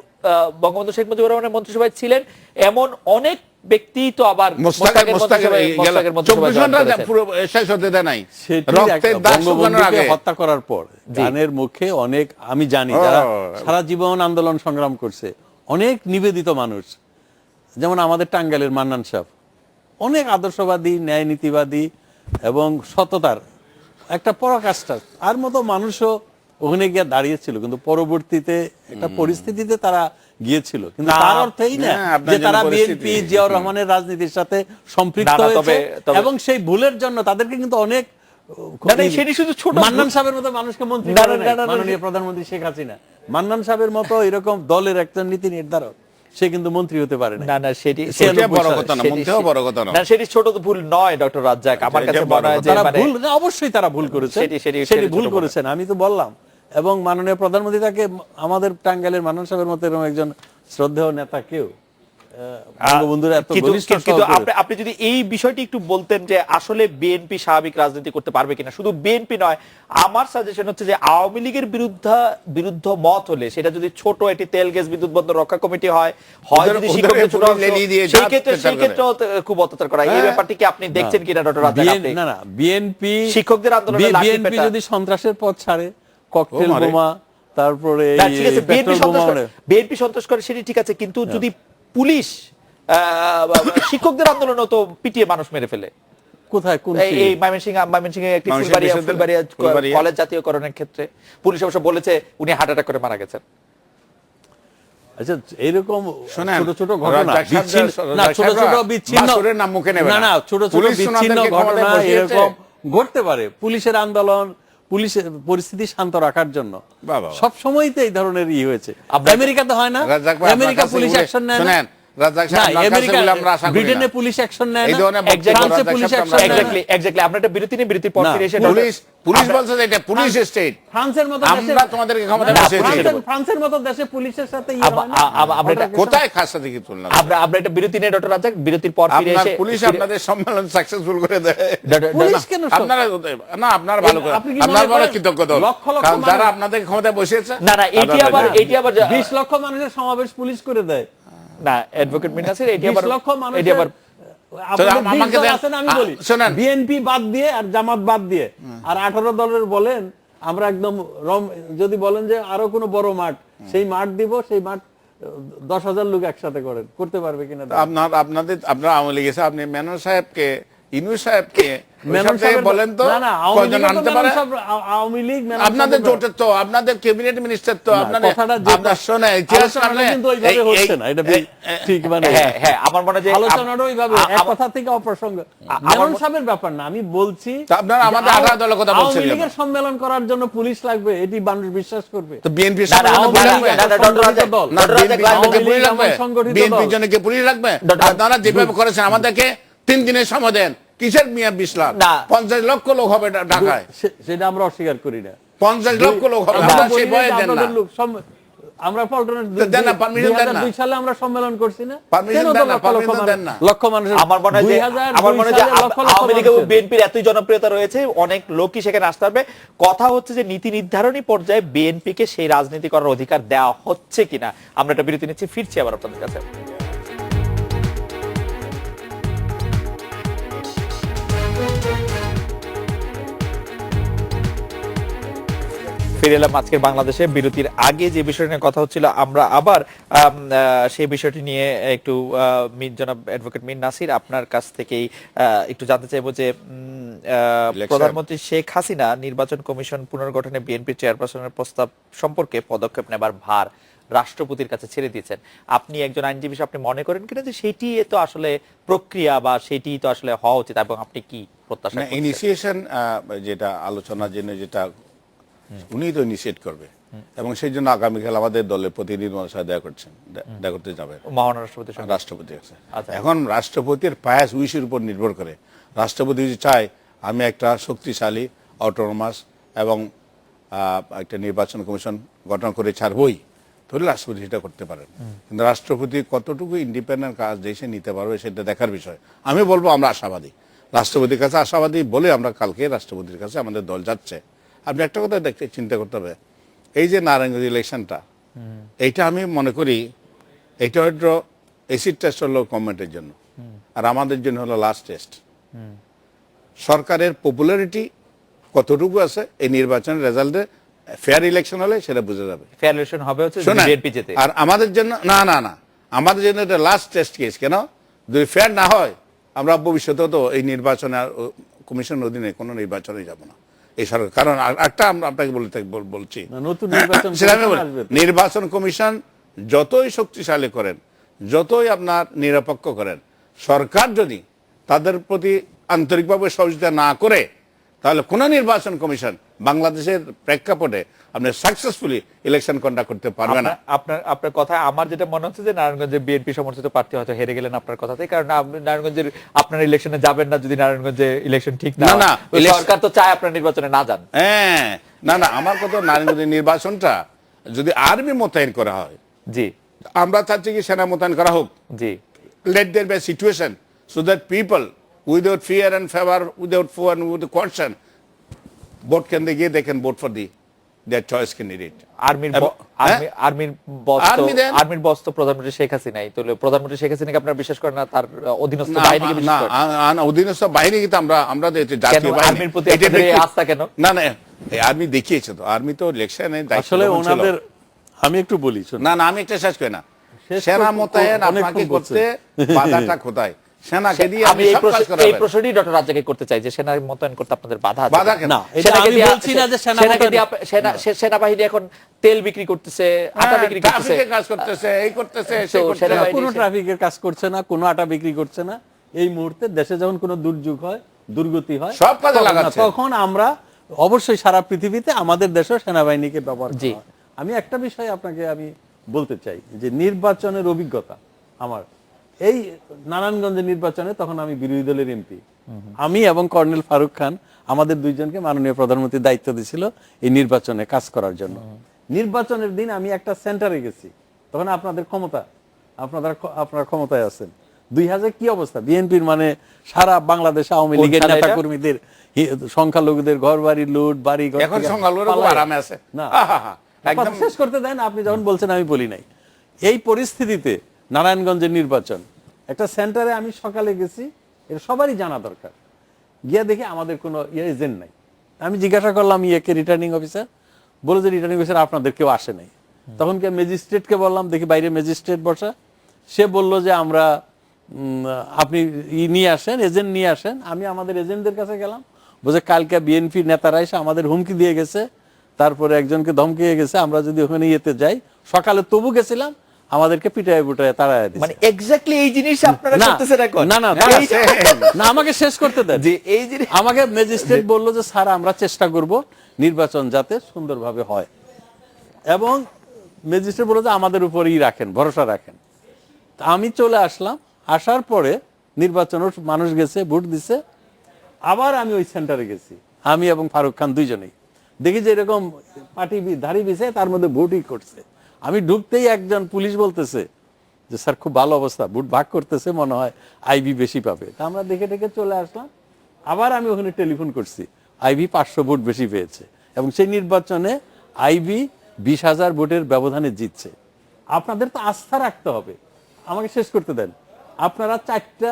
বঙ্গবন্ধু শেখ মুজিবুর রহমানের মন্ত্রিসভায় ছিলেন এমন অনেক ব্যক্তি তো আবার হত্যা করার পর গানের মুখে অনেক, আমি জানি যারা সারা জীবন আন্দোলন সংগ্রাম করছে, অনেক নিবেদিত মানুষ, যেমন আমাদের টাঙ্গাইলের মান্নান সাহেব, অনেক আদর্শবাদী, ন্যায় নীতিবাদী এবং সততার একটা পরাকাষ্ঠা আর মতো মানুষও ওখানে গিয়ে দাঁড়িয়েছিল, কিন্তু পরবর্তীতে একটা পরিস্থিতিতে তারা গিয়েছিল, কিন্তু তার অর্থ এই না যে তারা বিএনপি জিয়াউর রহমানের রাজনীতির সাথে সম্পৃক্ত হয়েছে এবং সেই ভুলের জন্য তাদেরকে কিন্তু অনেক মান্নান সাহেবের মতো মানুষকে মন্ত্রী করে নাই মাননীয় প্রধানমন্ত্রী শেখ হাসিনা। মান্নান সাহেবের মতো এরকম দলের একজন নীতি নির্ধারক সে কিন্তু মন্ত্রী হতে পারে না। না, সেটি বড় কথা না, মন্ত্রীও বড় কথা না। না, সেটি ছোট ভুল নয় ডক্টর রাজ্জাক, আমার কাছে মনে হয় যে ভুল, অবশ্যই তারা ভুল করেছে, সেটি ভুল করেছেন, আমি তো বললাম। এবং মাননীয় প্রধানমন্ত্রী তাকে আমাদের টাঙ্গাইলের মান্নান সাহেবের মতো এরকম একজন শ্রদ্ধেয় নেতা কেউ আপনি যদি এই বিষয়টি একটু বলতেন যে আসলে বিএনপি স্বাভাবিক রাজনীতি করতে পারবে কিনা, শুধু বিএনপি নয়, আমার সাজেশন হচ্ছে যে আওয়ামী লীগের বিরুদ্ধ মত হলে সেটা যদি ছোট একটি তেল গ্যাস বিদ্যুৎ বন্দর রক্ষা কমিটি হয় যদি শিক্ষকদের ছোট সেই ক্ষেত্রে খুব অত্যাচার করা, এই ব্যাপারটি কি আপনি দেখছেন কিনা ডক্টর রাজ্জাক? না, বিএনপি শিক্ষকদের আন্দোলনে বিএনপি যদি সন্ত্রাসের পথ ছাড়ে, ককটেল বোমা, তারপরে বিএনপি সন্ত্রাস করে সেটি ঠিক আছে, কিন্তু যদি পুলিশ শিক্ষকদের আন্দোলন তো পিটিয়ে মানুষ মেরে ফেলে, কোথায় কোন এই ময়মনসিংহে একটি ফুলবাড়িয়া কলেজ জাতীয়করণের ক্ষেত্রে পুলিশ অবশ্য বলেছে উনি হার্ট অ্যাটাক করে মারা গেছেন। আচ্ছা, এরকম ছোট ছোট ঘটনা, ছোট ছোট বিচ্ছিন্ন ঘটনা এরকম ঘটতে পারে। পুলিশের আন্দোলন, পুলিশের পরিস্থিতি শান্ত রাখার জন্য সব সময়ই তো এই ধরনের হয়েছে। আমেরিকাতে হয় না, আমেরিকা পুলিশ অ্যাকশন নেয় না, ব্রিটেনে পুলিশ অ্যাকশন নেয় না, ফ্রান্সে পুলিশ অ্যাকশন নেয় না। এক্স্যাক্টলি আমরা একটা বিরতির পর ফিরে এসে পুলিশ বলছে যে এটা পুলিশ স্টেট, ফ্রান্সের মতো আমরা তোমাদেরকে ক্ষমতা বসিয়েছি, ফ্রান্সের মতো দেশে পুলিশের সাথে আমরা কোথায় খাসা থেকে তুলনা, আমরা একটা বিরতি নিয়ে ডক্টর রাজ্জাক বিরতির পর ফিরে এসে পুলিশ আপনাদের সম্মেলন সাকসেসফুল করে দেয়। পুলিশ কেন আপনারা না, আপনারা ভালো করে, আপনারা বড় কৃতজ্ঞ দল, কারণ যারা আপনাদের ক্ষমতায় বসিয়েছে। না, এটি আবার 20 লক্ষ মানুষের সমাবেশ পুলিশ করে দেয় না, অ্যাডভোকেট মীর নাসির, এটি আবার বিএনপি বাদ দিয়ে আর জামাত বাদ দিয়ে আর 18 দলের বলেন আমরা একদম যদি বলেন যে আরো কোনো বড় মাঠ, সেই মাঠ দিব, সেই মাঠ 10,000 লোক একসাথে করেন, করতে পারবে কিনা? আপনারা আওয়ামী লীগ এসে আপনি মেনন সাহেবকে, ইনু সাহেবকে বলেন তো কয়জন আনতে পারে? আওয়ামী লীগ আপনাদের জোটের তো, আপনাদের ক্যাবিনেট মিনিস্টার তো, আপনার শোনে ইতিহাস কিন্তু ওইভাবে হচ্ছে না, এটা ঠিক মানে হ্যাঁ আমার মনে হয় আলোচনাটা ওইভাবে এক কথা থেকে অপ্রসঙ্গ। মেনন সাহেবের ব্যাপার না, আমি বলছি আপনারা আমাদের 18 দলের কথা বলছেন। আওয়ামী লীগের সম্মেলন করার জন্য পুলিশ লাগবে, এটি মানুষ বিশ্বাস করবে? তো বিএনপি বিএনপির জন্য কি পুলিশ লাগবে? আপনারা যেভাবে করেছেন আমাদেরকে 3 দিনের সময় দেন, কিসের মিয়া 20 লাখ? 50 লক্ষ লোক হবে ঢাকায়, সেটা আমরা অস্বীকার করি না। 50 লক্ষ লোক হবে, সেই ভয় দেন না। আমরা পল্টনের দেন না, permission দেন না। 2002 সালে আমরা সম্মেলন করছি না? Permission কেন তো দেন না, লক্ষ লক্ষ permission মানুষ- দেন না। লক্ষ মানুষের আমার মনে হয় যে 2002 সালে লক্ষ লক্ষ আওয়ামী লীগ এবং মানুষের- বিএনপির এতই জনপ্রিয়তা রয়েছে, অনেক লোকই সেখানে আসতে পারবে। কথা হচ্ছে যে নীতি নির্ধারণী পর্যায়ে বিএনপিকে সেই রাজনীতি করার অধিকার দেওয়া হচ্ছে কিনা। আমরা একটা বিরতি নিচ্ছি, ফিরছি আবার আপনাদের কাছে। ফিরে এলাম আজকের বাংলাদেশে। বিরতির আগে যে বিষয় নিয়ে কথা হচ্ছিল, আমরা আবার সেই বিষয়টি নিয়ে একটু জনাব অ্যাডভোকেট মীর নাসির আপনার কাছ থেকেই একটু জানতে চাইবো যে প্রধানমন্ত্রী শেখ হাসিনা নির্বাচন কমিশন পুনর্গঠনে বিএনপির চেয়ারপারসনের প্রস্তাব সম্পর্কে পদক্ষেপ নেবার ভার রাষ্ট্রপতির কাছে ছেড়ে দিয়েছেন। আপনি একজন আইনজীবী হিসেবে আপনি মনে করেন কিনা যে সেটি তো আসলে প্রক্রিয়া বা সেটি তো আসলে হওয়া উচিত, এবং আপনি কি প্রত্যাশা করছেন? ইনিশিয়েশন যেটা আলোচনার জন্য যেটা উনি তো ইনিশিয়েট করবে, এবং সেই জন্য আগামীকাল আমাদের দলের প্রতিনিধি সাথে দেখা করতে যাবে মহান রাষ্ট্রপতির সঙ্গে। রাষ্ট্রপতির কাছে। আচ্ছা। এখন রাষ্ট্রপতির পায়াস উইশের উপর নির্ভর করে। রাষ্ট্রপতি যদি চায় আমি একটা শক্তিশালী অটোনমাস এবং একটা নির্বাচন কমিশন গঠন করে ছাড়বই, তাহলে রাষ্ট্রপতি সেটা করতে পারেন। কিন্তু রাষ্ট্রপতি কতটুকু ইন্ডিপেন্ডেন্ট কাজ দেশে নিতে পারবে সেটা দেখার বিষয়। আমি বলবো আমরা আশাবাদী, রাষ্ট্রপতির কাছে আশাবাদী বলে আমরা কালকে রাষ্ট্রপতির কাছে আমাদের দল যাচ্ছে। আপনি একটা কথা চিন্তা করতে হবে, এই যে নারায়ণগঞ্জ ইলেকশনটা, এইটা আমি মনে করি এটা হয়তো এসিড টেস্ট হলো গভর্নমেন্টের জন্য, আর আমাদের জন্য হলো লাস্ট টেস্ট। সরকারের পপুলারিটি কতটুকু আছে এই নির্বাচনের রেজাল্টে ফেয়ার ইলেকশন হলে সেটা বোঝা যাবে। ফেয়ার ইলেকশন হবে হচ্ছে শোনেন, বিএনপি জেতে। আর আমাদের জন্য না না না, আমাদের জন্য এটা লাস্ট টেস্ট কেস। কেন? যদি ফেয়ার না হয় আমরা ভবিষ্যতেও তো এই নির্বাচনের কমিশন অধীনে কোনো নির্বাচনে যাব না এই সরকার। কারণ একটা আমরা আপনাকে বলছি, নতুন নির্বাচন সেটা আমি বলি, আসবে তো। নির্বাচন কমিশন যতই শক্তিশালী করেন, যতই আপনার নিরপেক্ষ করেন, সরকার যদি তাদের প্রতি আন্তরিকভাবে সহযোগিতা না করে, তাহলে কোন নির্বাচন কমিশন বাংলাদেশের প্রেক্ষাপটে আপনি সাকসেসফুলি ইলেকশন কন্ডাক্ট করতে পারবে না। আপনার কথা আমার যেটা মনে হচ্ছে যে নারায়ণগঞ্জে বিএনপি সমর্থিত প্রার্থী হয়তো হেরে গেলেন আপনার কথাতে, কারণ আপনি নারায়ণগঞ্জের আপনার ইলেকশনে যাবেন না যদি নারায়ণগঞ্জে ইলেকশন ঠিক না না, হয়। ওই সরকার তো চায় আপনার নির্বাচনে না যান। হ্যাঁ, না না, আমার কথা নারায়ণগঞ্জের নির্বাচনটা যদি আর্মি মোতায়েন করা হয়, জি আমরা চাচ্ছি কি সেনা মোতায়েন করা হোক। জি Let there be a situation so that people without fear and favor, without fear and without caution, vote they can vote for their choice candidate. আর্মির বস তো প্রধানমন্ত্রী শেখ হাসিনাই, তো প্রধানমন্ত্রী শেখ হাসিনাকে আপনারা বিশ্বাস করেন না, তার অধীনস্থ বাহিনীকে বিশ্বাস করেন? অধীনস্থ বাহিনী কিন্তু আমরা কেন আর্মির প্রতি আপনাদের এই আস্থা কেন? না না, আর্মি দেখিয়েছে তো, আর্মি তো ইলেকশনে আসলে ওনাদের, আমি একটু বলি শুনুন। না না, আমি একটা শেষ করি না, সেনা মোতায়েন আপনাকে করতে বাধাটা কোথায়? সেনাকে দিয়ে আমি এই প্রশ্নটি ডক্টর রাজ্জাকে করতে চাই যে সেনা মোতায়েন করতে আপনাদের বাধা আছে? বাধা কেন? না, এটা আমি বলছি না যে সেনাবাহিনী এখন তেল বিক্রি করতেছে, আটা বিক্রি করতেছে, ট্রাফিকের কাজ করতেছে, এই করতেছে, সেই করতেছে। কোনো ট্রাফিকের কাজ করছে না, কোনো আটা বিক্রি করছে না। এই মুহূর্তে দেশে যখন কোনো দুর্যোগ হয়, দুর্গতি হয়, সব কাজে লাগাচ্ছে। তখন আমরা অবশ্যই সারা পৃথিবীতে আমাদের দেশেও সেনাবাহিনীকে ব্যবহার করা হয়। আমি একটা বিষয় আপনাকে আমি বলতে চাই যে নির্বাচনের অভিজ্ঞতা আমার, এই নারায়ণগঞ্জের নির্বাচনে তখন আমি বিরোধী দলের এমপি, আমি এবং কর্নেল ফারুক খান আমাদের দুইজনকে মাননীয় প্রধানমন্ত্রী দায়িত্ব দিয়েছিল এই নির্বাচনে কাজ করার জন্য। নির্বাচনের দিন আমি একটা সেন্টারে গেছি, তখন আপনাদের ক্ষমতা, আপনারা ক্ষমতায় আছেন। 2000 কি অবস্থা, বিএনপির মানে সারা বাংলাদেশ আওয়ামী লীগের নেতা কর্মীদের, সংখ্যালঘুদের ঘর বাড়ি লুট, বাড়ি ঘর, এখন সংখ্যালঘুরা খুব আরামে আছে না, একদম শেষ করতে দেন। আপনি যখন বলছেন আমি বলি নাই। এই পরিস্থিতিতে নারায়ণগঞ্জের নির্বাচন, একটা সেন্টারে আমি সকালে গেছি, এটা সবারই জানা দরকার। গিয়া দেখি আমাদের কোনো এজেন্ট নাই। আমি জিজ্ঞাসা করলাম ইয়েকে, রিটার্নিং অফিসার, বলে যে রিটার্নিং অফিসার আপনাদের কেউ আসে নাই। তখন কি ম্যাজিস্ট্রেটকে বললাম, দেখি বাইরে ম্যাজিস্ট্রেট বসা, সে বলল যে আমরা আপনি নিয়ে আসেন, এজেন্ট নিয়ে আসেন। আমি আমাদের এজেন্টদের কাছে গেলাম, বলছে কালকে বিএনপি নেতারা এসে আমাদের হুমকি দিয়ে গেছে, তারপরে একজনকে ধমকিয়ে গেছে, আমরা যদি ওখানে ইয়েতে যাই। সকালে তবু গেছিলাম, আমাদেরকে পিটায় বুটায় তাড়ায় দিয়েছে। মানে এক্স্যাক্টলি এই জিনিসটা আপনারা করতেছেন এখন? না না না, আমাকে শেষ করতে দেন। যে এই জিনিস আমাকে ম্যাজিস্ট্রেট বলল যে স্যার আমরা চেষ্টা করব নির্বাচন যাতে সুন্দরভাবে হয়, এবং ম্যাজিস্ট্রেট বলল যে আমাদের উপরই রাখেন, ভরসা রাখেন। আমি চলে আসলাম, আসার পরে নির্বাচনের মানুষ গেছে, ভোট দিছে। আবার আমি ওই সেন্টারে গেছি, আমি এবং ফারুক খান দুইজনেই। দেখি যে এরকম পার্টি ধারি বিছে, তার মধ্যে ভোটই করছে। আমি ঢুকতেই একজন পুলিশ বলতেছে যে স্যার খুব ভালো অবস্থা, ভোট ভাগ করতেছে, মনে হয় আইবি বেশি পাবে। তা আমরা দেখে দেখে চলে আসলাম। আবার আমি ওখানে টেলিফোন করছি, আইবি 500 ভোট বেশি পেয়েছে এবং সেই নির্বাচনে আইবি 20,000 ভোটের ব্যবধানে জিতছে। আপনাদের তো আস্থা রাখতে হবে। আমাকে শেষ করতে দেন। আপনারা 4টা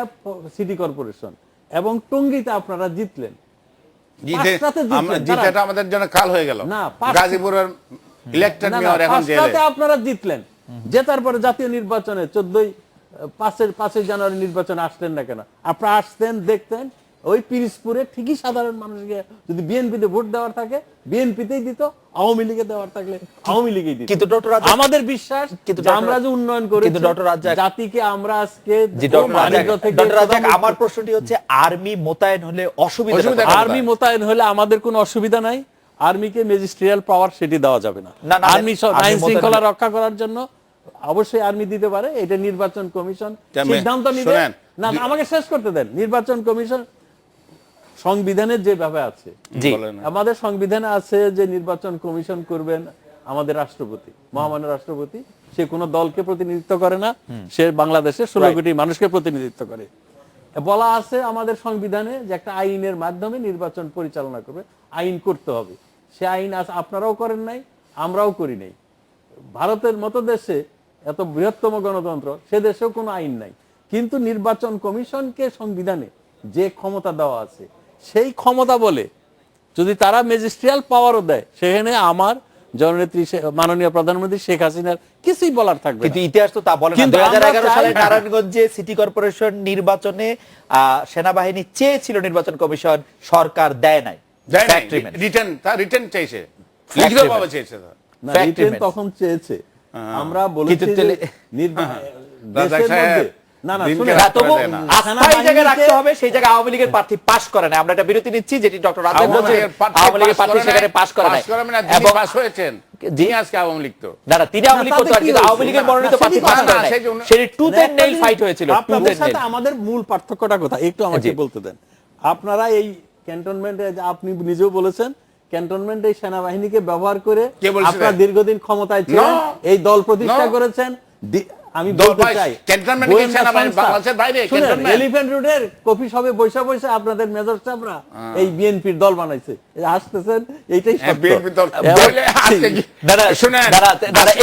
সিটি কর্পোরেশন এবং টঙ্গীতে আপনারা জিতলেন, জিতাটা আমাদের জন্য কাল হয়ে গেল। না, গাজীপুরের ইলেক্টেড মেয়র এখন জেলে। আপনারা জিতলেন, জেতার পরে জাতীয় নির্বাচনে 5ই জানুয়ারি নির্বাচনে আসলেন না কেন? আপনারা আসতেন, দেখতেন ওই পিরিজপুরে ঠিকই সাধারণ মানুষকে যদি বিএনপিতে ভোট দেওয়ার থাকে বিএনপিতেই দিত, আওয়ামী লীগে দেওয়ার থাকলে আওয়ামী লীগেই দিত। কিন্তু ডক্টর রাজ্জাক, আমাদের বিশ্বাস যে আমরা যে উন্নয়ন করেছি, কিন্তু ডক্টর রাজ্জাক, জাতিকে আমরা আজকে ডক্টর রাজ্জাক, আমার প্রশ্নটি হচ্ছে আর্মি মোতায়েন হলে অসুবিধা, আর্মি মোতায়েন হলে আমাদের কোনো অসুবিধা নাই। আর্মিকে ম্যাজিস্ট্রিয়াল পাওয়ার সেটি দেওয়া যাবে না। আর্মি আইন শৃঙ্খলা রক্ষা করার জন্য অবশ্যই আর্মি দিতে পারে, এটা নির্বাচন কমিশন সিদ্ধান্ত নিবে। না, আমাকে শেষ করতে দেন। নির্বাচন কমিশন সংবিধানের যেভাবে আছে, আমাদের সংবিধানে আছে যে নির্বাচন কমিশন করবেন আমাদের রাষ্ট্রপতি, মহামান্য রাষ্ট্রপতি। সে কোনো দলকে প্রতিনিধিত্ব করে না, সে বাংলাদেশের 16 কোটি মানুষকে প্রতিনিধিত্ব করে। বলা আছে আমাদের সংবিধানে যে একটা আইনের মাধ্যমে নির্বাচন পরিচালনা করবে, আইন করতে হবে। সে আইন আপনারাও করেন নাই, আমরাও করি নাই। ভারতের মতো দেশে, এত বৃহত্তম গণতন্ত্র, সে দেশেও কোনো আইন নাই। কিন্তু নির্বাচন কমিশনকে সংবিধানে যে ক্ষমতা দেওয়া আছে, সেই ক্ষমতা বলে যদি তারা ম্যাজিস্ট্রিয়াল পাওয়ারও দেয়, সেখানে আমার জননেত্রী মাননীয় প্রধানমন্ত্রী শেখ হাসিনার কিছুই বলার থাকবে না। কিন্তু ইতিহাস তো তা বলে না। 2011 সালে নারায়ণগঞ্জে সিটি কর্পোরেশন নির্বাচনে সেনাবাহিনী চেয়েছিল নির্বাচন কমিশন, সরকার দেয় নাই। রিটার্ন চাইছে, লিখিতভাবে চেয়েছে। না, রিটার্ন তখন চেয়েছে। আমরা বলেছি যে দেশের মধ্যে না না শুনে তবু আস্থায় জায়গায় রাখতে হবে, সেই জায়গায় আওয়ামী লীগের প্রার্থী পাস করে না। আমরা একটা বিরতি নিচ্ছি, যেটি ডক্টর রাজ্জাক বলছে আওয়ামী লীগের প্রার্থী সেখানে পাস করে না। এবং পাস হয়েছেন জি, আজকে আওয়ামী লীগ তো না, তিনি আওয়ামী লীগ করতে পারেন, কিন্তু আওয়ামী লীগের মনোনীত প্রার্থী পাস করে না। সেটি টুথ এন্ড নেইল ফাইট হয়েছিল। আপনাদের সাথে আমাদের মূল পার্থক্যটা কোথায় একটু আমাকে বলতে দেন। আপনারা এই ক্যান্টনমেন্টে, আপনি নিজেও বলেছেন, ক্যান্টনমেন্টে সেনাবাহিনীকে ব্যবহার করে আপনারা দীর্ঘদিন ক্ষমতায় ছিলেন, এই দল প্রতিষ্ঠা করেছেন। আমি বলতে চাই এলিফ্যান্ট রোডের কফি শপে বসে বসে আপনাদের মেজর সাহেবরা এই বিএনপির দল বানাইছে, আসতেছেন, এইটাই সত্য।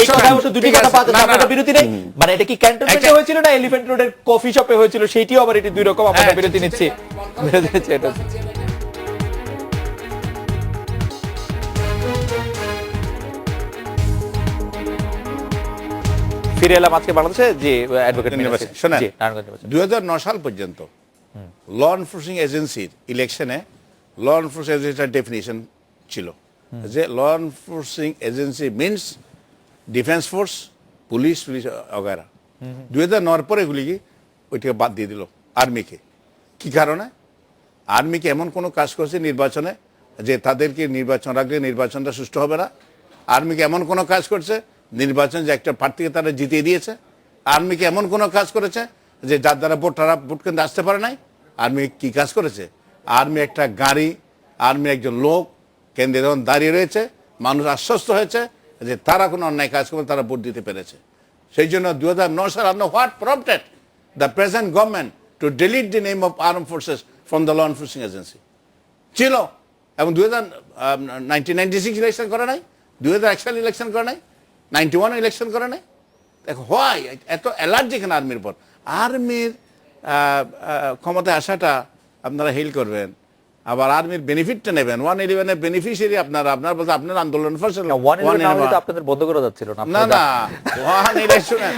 এই কথা অবশ্য দুটি কথা পাওয়া যাচ্ছে। আমরা বিরতি নেই, মানে এটা কি ক্যান্টনমেন্টে হয়েছিল না এলিফ্যান্ট রোডের কফি শপে হয়েছিল, সেইটিও আবার এটি দুই রকম। আমরা বিরতি নিচ্ছি। ফিরে এলাম আজকে বাংলাদেশে যে অ্যাডভোকেট নির্বাচন। শোনেন, 2009 সাল পর্যন্ত ল এনফোর্সিং এজেন্সির ইলেকশনে ল এনফোর্সিং এজেন্সির ডেফিনিশন ছিল যে law enforcing agency means defence force, police वगैरह। 2009 পরে এগুলি ওইটাকে বাদ দিয়ে দিল আর্মিকে। কি কারণে? আর্মিকে এমন কোনো কাজ করছে নির্বাচনে যে তাদেরকে নির্বাচন রাখলে নির্বাচনটা সুষ্ঠু হবে না। আর্মিকে এমন কোনো কাজ করছে নির্বাচন যে একটা প্রার্থীকে তারা জিতিয়ে দিয়েছে। আর্মিকে এমন কোনো কাজ করেছে যে যার দ্বারা ভোটাররা ভোট কেন্দ্রে আসতে পারে নাই। আর্মি কি কাজ করেছে? আর্মি একটা গাড়ি, আর্মি একজন লোক কেন্দ্রে যখন দাঁড়িয়ে রয়েছে, মানুষ আশ্বস্ত হয়েছে যে তারা কোনো অন্যায় কাজ করে তারা ভোট দিতে পেরেছে। সেই জন্য 2009 সাল what prompted the present government to delete the name of arm forces from the law enforcing agency ছিল। এবং 1996 ইলেকশন করে নাই, 2001 সাল ইলেকশন করে নাই, 91 ইলেকশন করে নাই। দেখো হয় এত অ্যালার্জি কেন আর্মির পর? আর্মির ক্ষমতায় আসাটা আপনারা হেল করবেন, আবার আর্মির বেনিফিটটা নেবেন। 111 বেনিফিশিয়ারি আপনারা, আপনার বলতে আপনার আন্দোলন ফসল আপনাদের বন্ধ করা যাচ্ছিল না। না না, 111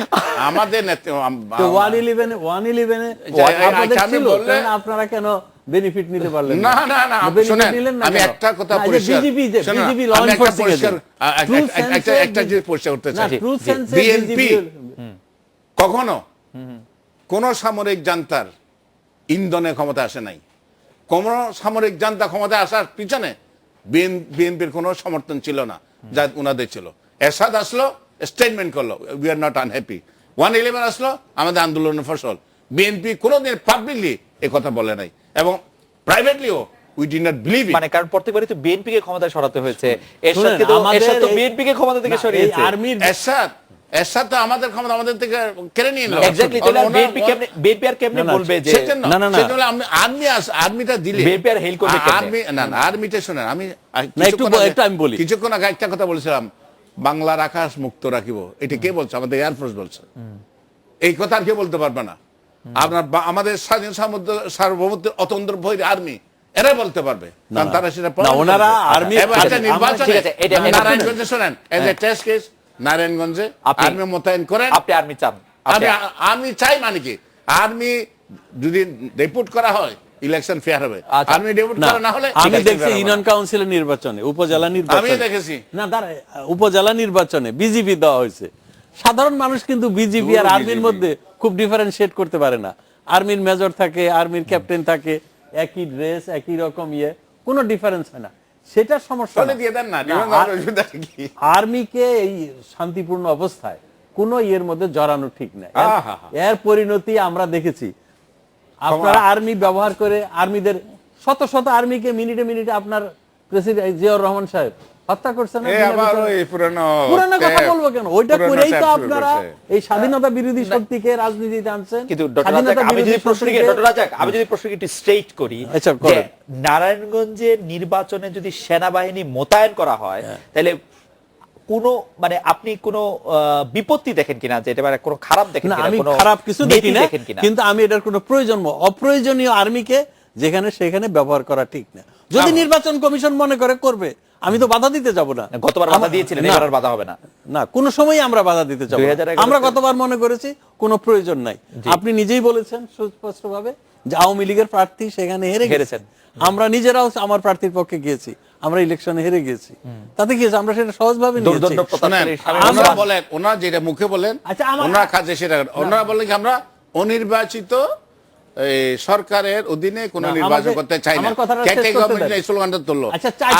আমাদের 111 আপনারা কেন বেনিফিট নিতে পারলেন না? না না, শুনেন, আমি একটা কথা পরিষ্কার একটা জিনিস পরিষ্কার করতে চাই। বিএনপি কখনো কোন সামরিক জান্তার ইন্ধনে ক্ষমতা আসে নাই। কোন সামরিক জান্তা ক্ষমতা আসার পিছনে বিএনপির কোনো সমর্থন ছিল না, যা উনাদের ছিল। এরশাদ আসলো, স্টেটমেন্ট করলো উই আর নট আনহ্যাপি। 111 আসলো, আমাদের আন্দোলনের ফসল। বিএনপি কোনোদিন পাবলিকলি এ কথা বলে নাই এবং প্রাইভেটলিও we did not believe it. মানে কারণ প্রত্যেকবারই তো বিএনপি কে ক্ষমতায় সরাতে হয়েছে, শুনেন, এরশাদ তো আমাদের বিএনপি কে ক্ষমতা থেকে না, সরিয়েছে। এই আর্মির এরশাদ তো আমাদের ক্ষমতা আমাদের থেকে কেড়ে নিয়ে নিল। এক্স্যাক্টলি, তাহলে বিএনপি আর কেমনে বলবে যে সেজন্য না, না, না। সেজন্য আর্মিটা দিলে বিএনপি আর হেল করবে কেমনে? আর্মিটা শুনেন, আমি একটু আমি বলি। কিছুক্ষণ আগে একটা কথা বলেছিলাম, বাংলার আকাশ মুক্ত রাখিব, এটা কে বলছে? আমাদের এয়ারফোর্স বলছে। এই কথা আর কেউ বলতে পারবে না। আপনার আমাদের স্বাধীন সার্বভৌমত্বের অতন্ত্র ভয় আর্মি এরা বলতে পারবে, কারণ তারা সেটা ওনারা আর্মি ঠিক আছে, এটা নারায়ণগঞ্জে শোনেন, এজ এ টেস্ট কেস নারায়ণগঞ্জে আর্মি মোতায়েন করেন। আপনি আর্মি চান? আমি চাই, মানে কি, আর্মি যদি ডেপুট করা হয় ইলেকশন ফেয়ার হবে, আর্মি ডেপুট করা না হলে আমি দেখছি ইউনিয়ন কাউন্সিলের নির্বাচনে, উপজেলা আমি নির্বাচনে দেখেছি না উপজেলা নির্বাচনে বিজেপি দেওয়া হয়েছে। সাধারণ মানুষ কিন্তু বিজেপি আর আর্মির মধ্যে খুব ডিফারেন্সিয়েট করতে পারে না। আর্মির মেজর থাকে, আর্মির ক্যাপ্টেন থাকে, একই ড্রেস, একই রকম কোনো ডিফারেন্স হয় না। সেটা সমস্যা না। দিয়ে দেন না, আর্মিকে এই শান্তিপূর্ণ অবস্থায় কোনো মধ্যে জড়ানো ঠিক না। এর পরিণতি আমরা দেখেছি। আপনারা আর্মি ব্যবহার করে আর্মিদের শত শত আর্মিকে মিনিটে মিনিটে আপনার প্রেসিডেন্ট জিয়াউর রহমান সাহেব হত্যা করছেন না? পুরানো কথা বলবো কেন? ওইটা করেই তো আপনারা এই স্বাধীনতা বিরোধী শক্তিকে রাজনীতিতে আনছেন। কিন্তু আমি যদি প্রশ্নকে একটু স্ট্রেইট করি, যে নারায়ণগঞ্জের নির্বাচনে যদি সেনাবাহিনী মোতায়েন করা হয়, তাহলে কোন মানে আপনি কোন বিপত্তি দেখেন কিনা, যে এটা কোনো খারাপ দেখেন কিনা? আমি খারাপ কিছু দেখি না, কিন্তু আমি এটার কোনো অপ্রয়োজনীয় আর্মিকে যেখানে সেখানে ব্যবহার করা ঠিক না। যদি নির্বাচন কমিশন মনে করে করবে, আমি তো বাধা দিতে যাব না। গতবার বাধা দিয়েছিলেন, এবার আর বাধা হবে না? না, কোনো সময় আমরা বাধা দিতে যাব না। আমরা গতবার মনে করেছি কোনো প্রয়োজন নাই। আপনি নিজেই বলেছেন সুস্পষ্টভাবে যে আওয়ামী লীগের প্রার্থী সেখানে হেরে গেছেন। আমরা নিজেরাও আমার প্রার্থীর পক্ষে গিয়েছি, আমরা ইলেকশনে হেরে গেছি। তাতে কি আমরা সেটা সহজভাবে নিয়েছি। ওনারা বলেন, ওনারা যেটা মুখে বলেন, ওনারা কাজে সেটা, ওনারা বলেন কি আমরা অনির্বাচিত সরকারের অধীনে কোন নির্বাচন করতে চাই না। স্লোগানটা তুললো।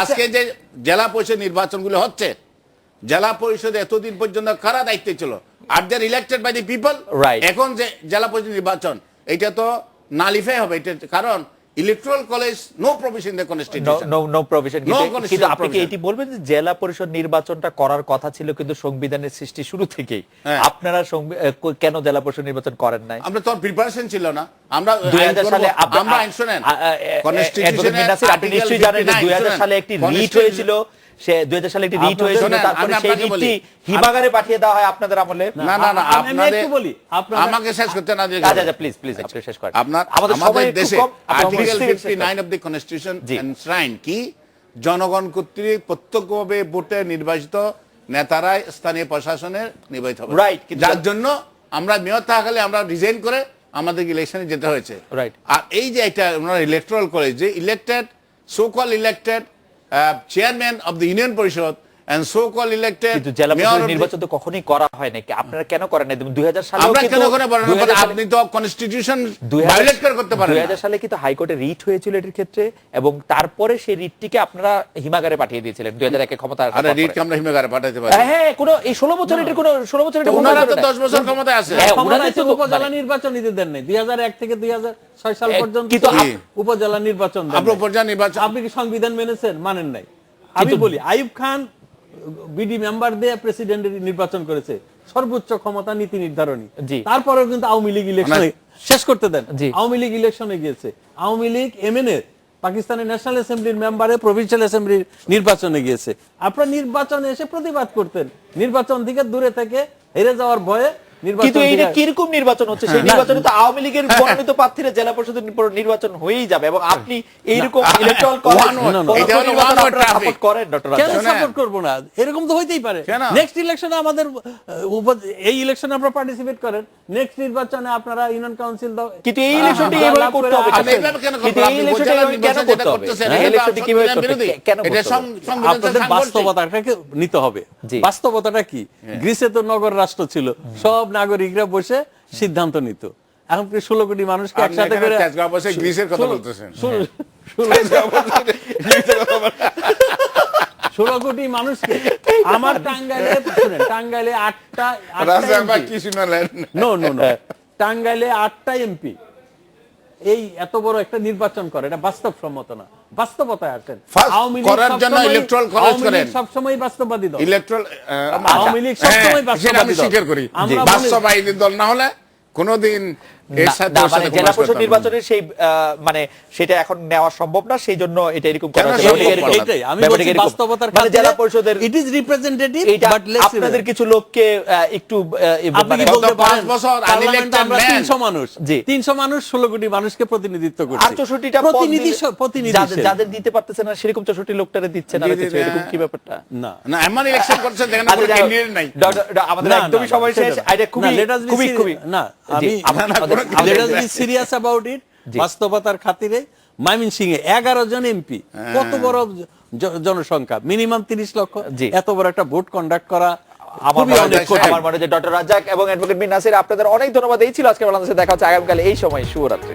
আজকে যে জেলা পরিষদ নির্বাচনগুলো হচ্ছে, জেলা পরিষদ এতদিন পর্যন্ত কারা দায়িত্বে ছিল? আর দে ইলেক্টেড বাই দি পিপল। এখন যে জেলা পরিষদ নির্বাচন, এটা তো নালিফাই হবে। এটা কারণ electoral college no provision the constitution, no provision. কিন্তু আপনি কি এটি বলবেন যে জেলা পরিষদ নির্বাচনটা করার কথা ছিল কিন্তু সংবিধানের সৃষ্টি শুরু থেকেই আপনারা কেন জেলা পরিষদ নির্বাচন করেন নাই? আমরা তো প্রিপারেশন ছিল না। আমরা 2000 সালে আমরা আইন শুনেন, কনস্টিটিউশনে আপনি নিশ্চয়ই জানেন যে 2000 সালে একটি রিট হয়েছিল। সে 2000 সালে একটি রিট হয়েছিল, তারপরে সেই রিটটি হিমাগারে পাঠিয়ে দেওয়া হয় আপনাদের আমলে। না না না, আপনাদের আমাকে শেষ করতে না দিয়ে। আচ্ছা প্লিজ আপনি শেষ করেন। আমাদের দেশে আর্টিকেল 59 অফ দি কনস্টিটিউশন এনশ্রাইন কি, জনগণ কর্তৃক প্রত্যক্ষভাবে ভোটে নির্বাচিত নেতারাই স্থানীয় প্রশাসনের নির্বাচিত হবে। রাইট। যার জন্য আমরা মেয়র থাকালে আমরা রিজাইন করে আমাদের ইলেকশনে যেতে হয়েছে। রাইট। আর এই যে একটা ওনারা ইলেকট্রাল কলেজ, যে elected so call elected chairman of the union পরিষদ and so called elected, কিন্তু জেলা পরিষদ নির্বাচন তো কখনোই করা হয় না। আপনারা কেন করেন না? 2000 সালে আমরা কেন করে বলেন, আপনি তো কনস্টিটিউশন ভায়োলেট করতে পারেন। 2000 সালে কিন্তু হাইকোর্টে রিট হয়েছিল এর ক্ষেত্রে, এবং তারপরে সেই রিটটিকে আপনারা হিমাগারে পাঠিয়ে দিয়েছিলেন 2001 এ ক্ষমতা। আরে রিটকে আমরা হিমাগারে পাঠাতে পারি? হ্যাঁ, কোন এই 16 বছর এর কোন 16 বছর এটা ওনারা তো 10 বছর ক্ষমতায় আছে। ওনারা তো উপজেলা নির্বাচন নিতে দেন নাই 2001 থেকে 2006 সাল পর্যন্ত। কিন্তু উপজেলা নির্বাচন দেন। আমরা উপজেলা নির্বাচন, আপনি কি সংবিধান মেনেছেন? মানেন নাই। আমি বলি, আইয়ুব খান বিডি মেম্বার দিয়ে প্রেসিডেন্টের নির্বাচন করেছে, সর্বোচ্চ ক্ষমতা নীতি নির্ধারণী। তারপরেও কিন্তু আওয়ামী লীগ ইলেকশনে শেষ করতে দেন। আওয়ামী লীগ ইলেকশনে গিয়েছে, আওয়ামী লীগ এমএনএ পাকিস্তানের ন্যাশনাল অ্যাসেম্বলির মেম্বারে প্রভিন্সিয়াল অ্যাসেম্বলির নির্বাচনে গিয়েছে। আপনারা নির্বাচনে এসে প্রতিবাদ করতেন, নির্বাচন থেকে দূরে থেকে হেরে যাওয়ার ভয়ে। কিন্তু এইটা কিরকম নির্বাচন হচ্ছে? সেই নির্বাচনে তো আওয়ামী লীগের মনোনীত প্রার্থীরা জেলা পরিষদের নির্বাচন হয়েই যাবে, এবং আপনি এইরকম ইলেকট্রাল করেন। কেন সাপোর্ট করব না? এরকম তো হইতেই পারে। নেক্সট ইলেকশনে আমাদের এই ইলেকশনে আপনারা পার্টিসিপেট করেন, নেক্সট নির্বাচনে আপনারা ইউনিয়ন কাউন্সিল দাও। কিন্তু এই ইলেকশনটি এইভাবে করতে হবে কেন? কিন্তু এই ইলেকশনটি কেন করতে হবে? এই ইলেকশনটি কিভাবে করতে কেন করতে হবে? আপনাদের বাস্তবতাটাকে নিতে হবে। বাস্তবতাটা কি? গ্রিসে তো নগর রাষ্ট্র ছিল, সব নাগরিকরা বসে সিদ্ধান্ত নিত। এখন 16 কোটি মানুষকে একসাথে করে গ্রিসের কথা বলতেছেন। 16 কোটি মানুষকে আমার টাঙ্গাইলে 8টা টাঙ্গাইলে 8টা এমপি, এই এত বড় একটা নির্বাচন করে, এটা বাস্তবসম্মত না। বাস্তবতায় আসেন। First, করার জন্য electoral college করেন। সবসময় বাস্তববাদী দল। ইলেকট্রাল আওয়ামী লীগ সবসময় সেটা আমি বাস্তববাদী দল। স্বীকার করি আমরা মনে- বাস্তবায়ী দল না হলে কোনোদিন এর সাথে ওর সাথে কোনো জেলা আসবে পরিষদ না। নির্বাচনের সেই মানে সেটা এখন নেওয়া সম্ভব না, সেই জন্য এটা এরকম করা কেন হচ্ছে। সম্ভব ব্যাপারটা এরকম। না? এইটাই আমি ব্যাপারটা বলছি, এরকম। বাস্তবতার মানে খাতিরে জেলা পরিষদের ইট ইজ রিপ্রেজেন্টেটিভ এইটা বাট লেস আপনাদের কিছু লোককে একটু আপনি মানে কি গত বলতে 5 পারেন বছর পার্লামেন্টে unelected আমরা man। 300 মানুষ, জি। 300 মানুষ 16 কোটি মানুষকে প্রতিনিধিত্ব করছে। আর 64টা পদ প্রতিনিধি যাদের- যাদের দিতে পারতেছে না সেরকম 64 লোকটারে দিচ্ছে না, জি, জি, কিছু এরকম কি ব্যাপারটা? না না এমন ইলেকশন করছে দেখেন না আচ্ছা, কোনো যাই হোক, ক্যান্ডিডেট নাই। আমাদের না, একদমই না, সময় সেটা শেষ। না। এটা খুবই না, let us be খুবই serious- খুবই না, জি, আমি- আমাদের- let us be serious about it। জি। বাস্তবতার খাতিরে ময়মনসিংহে 11 জন এমপি, কত বড় জনসংখ্যা, মিনিমাম 30 লক্ষ, জি। এত বড় একটা ভোট কন্ডাক্ট করা আমার খুবই মনে অনেক হয়- কঠিন। আমার মনে হয় যে ডক্টর রাজ্জাক এবং অ্যাডভোকেট মির নাসির, আপনাদের অনেক ধন্যবাদ। এই ছিল আজকে বাংলাদেশে দেখা হচ্ছে আগামীকাল এই সময়। শুভরাত্রি।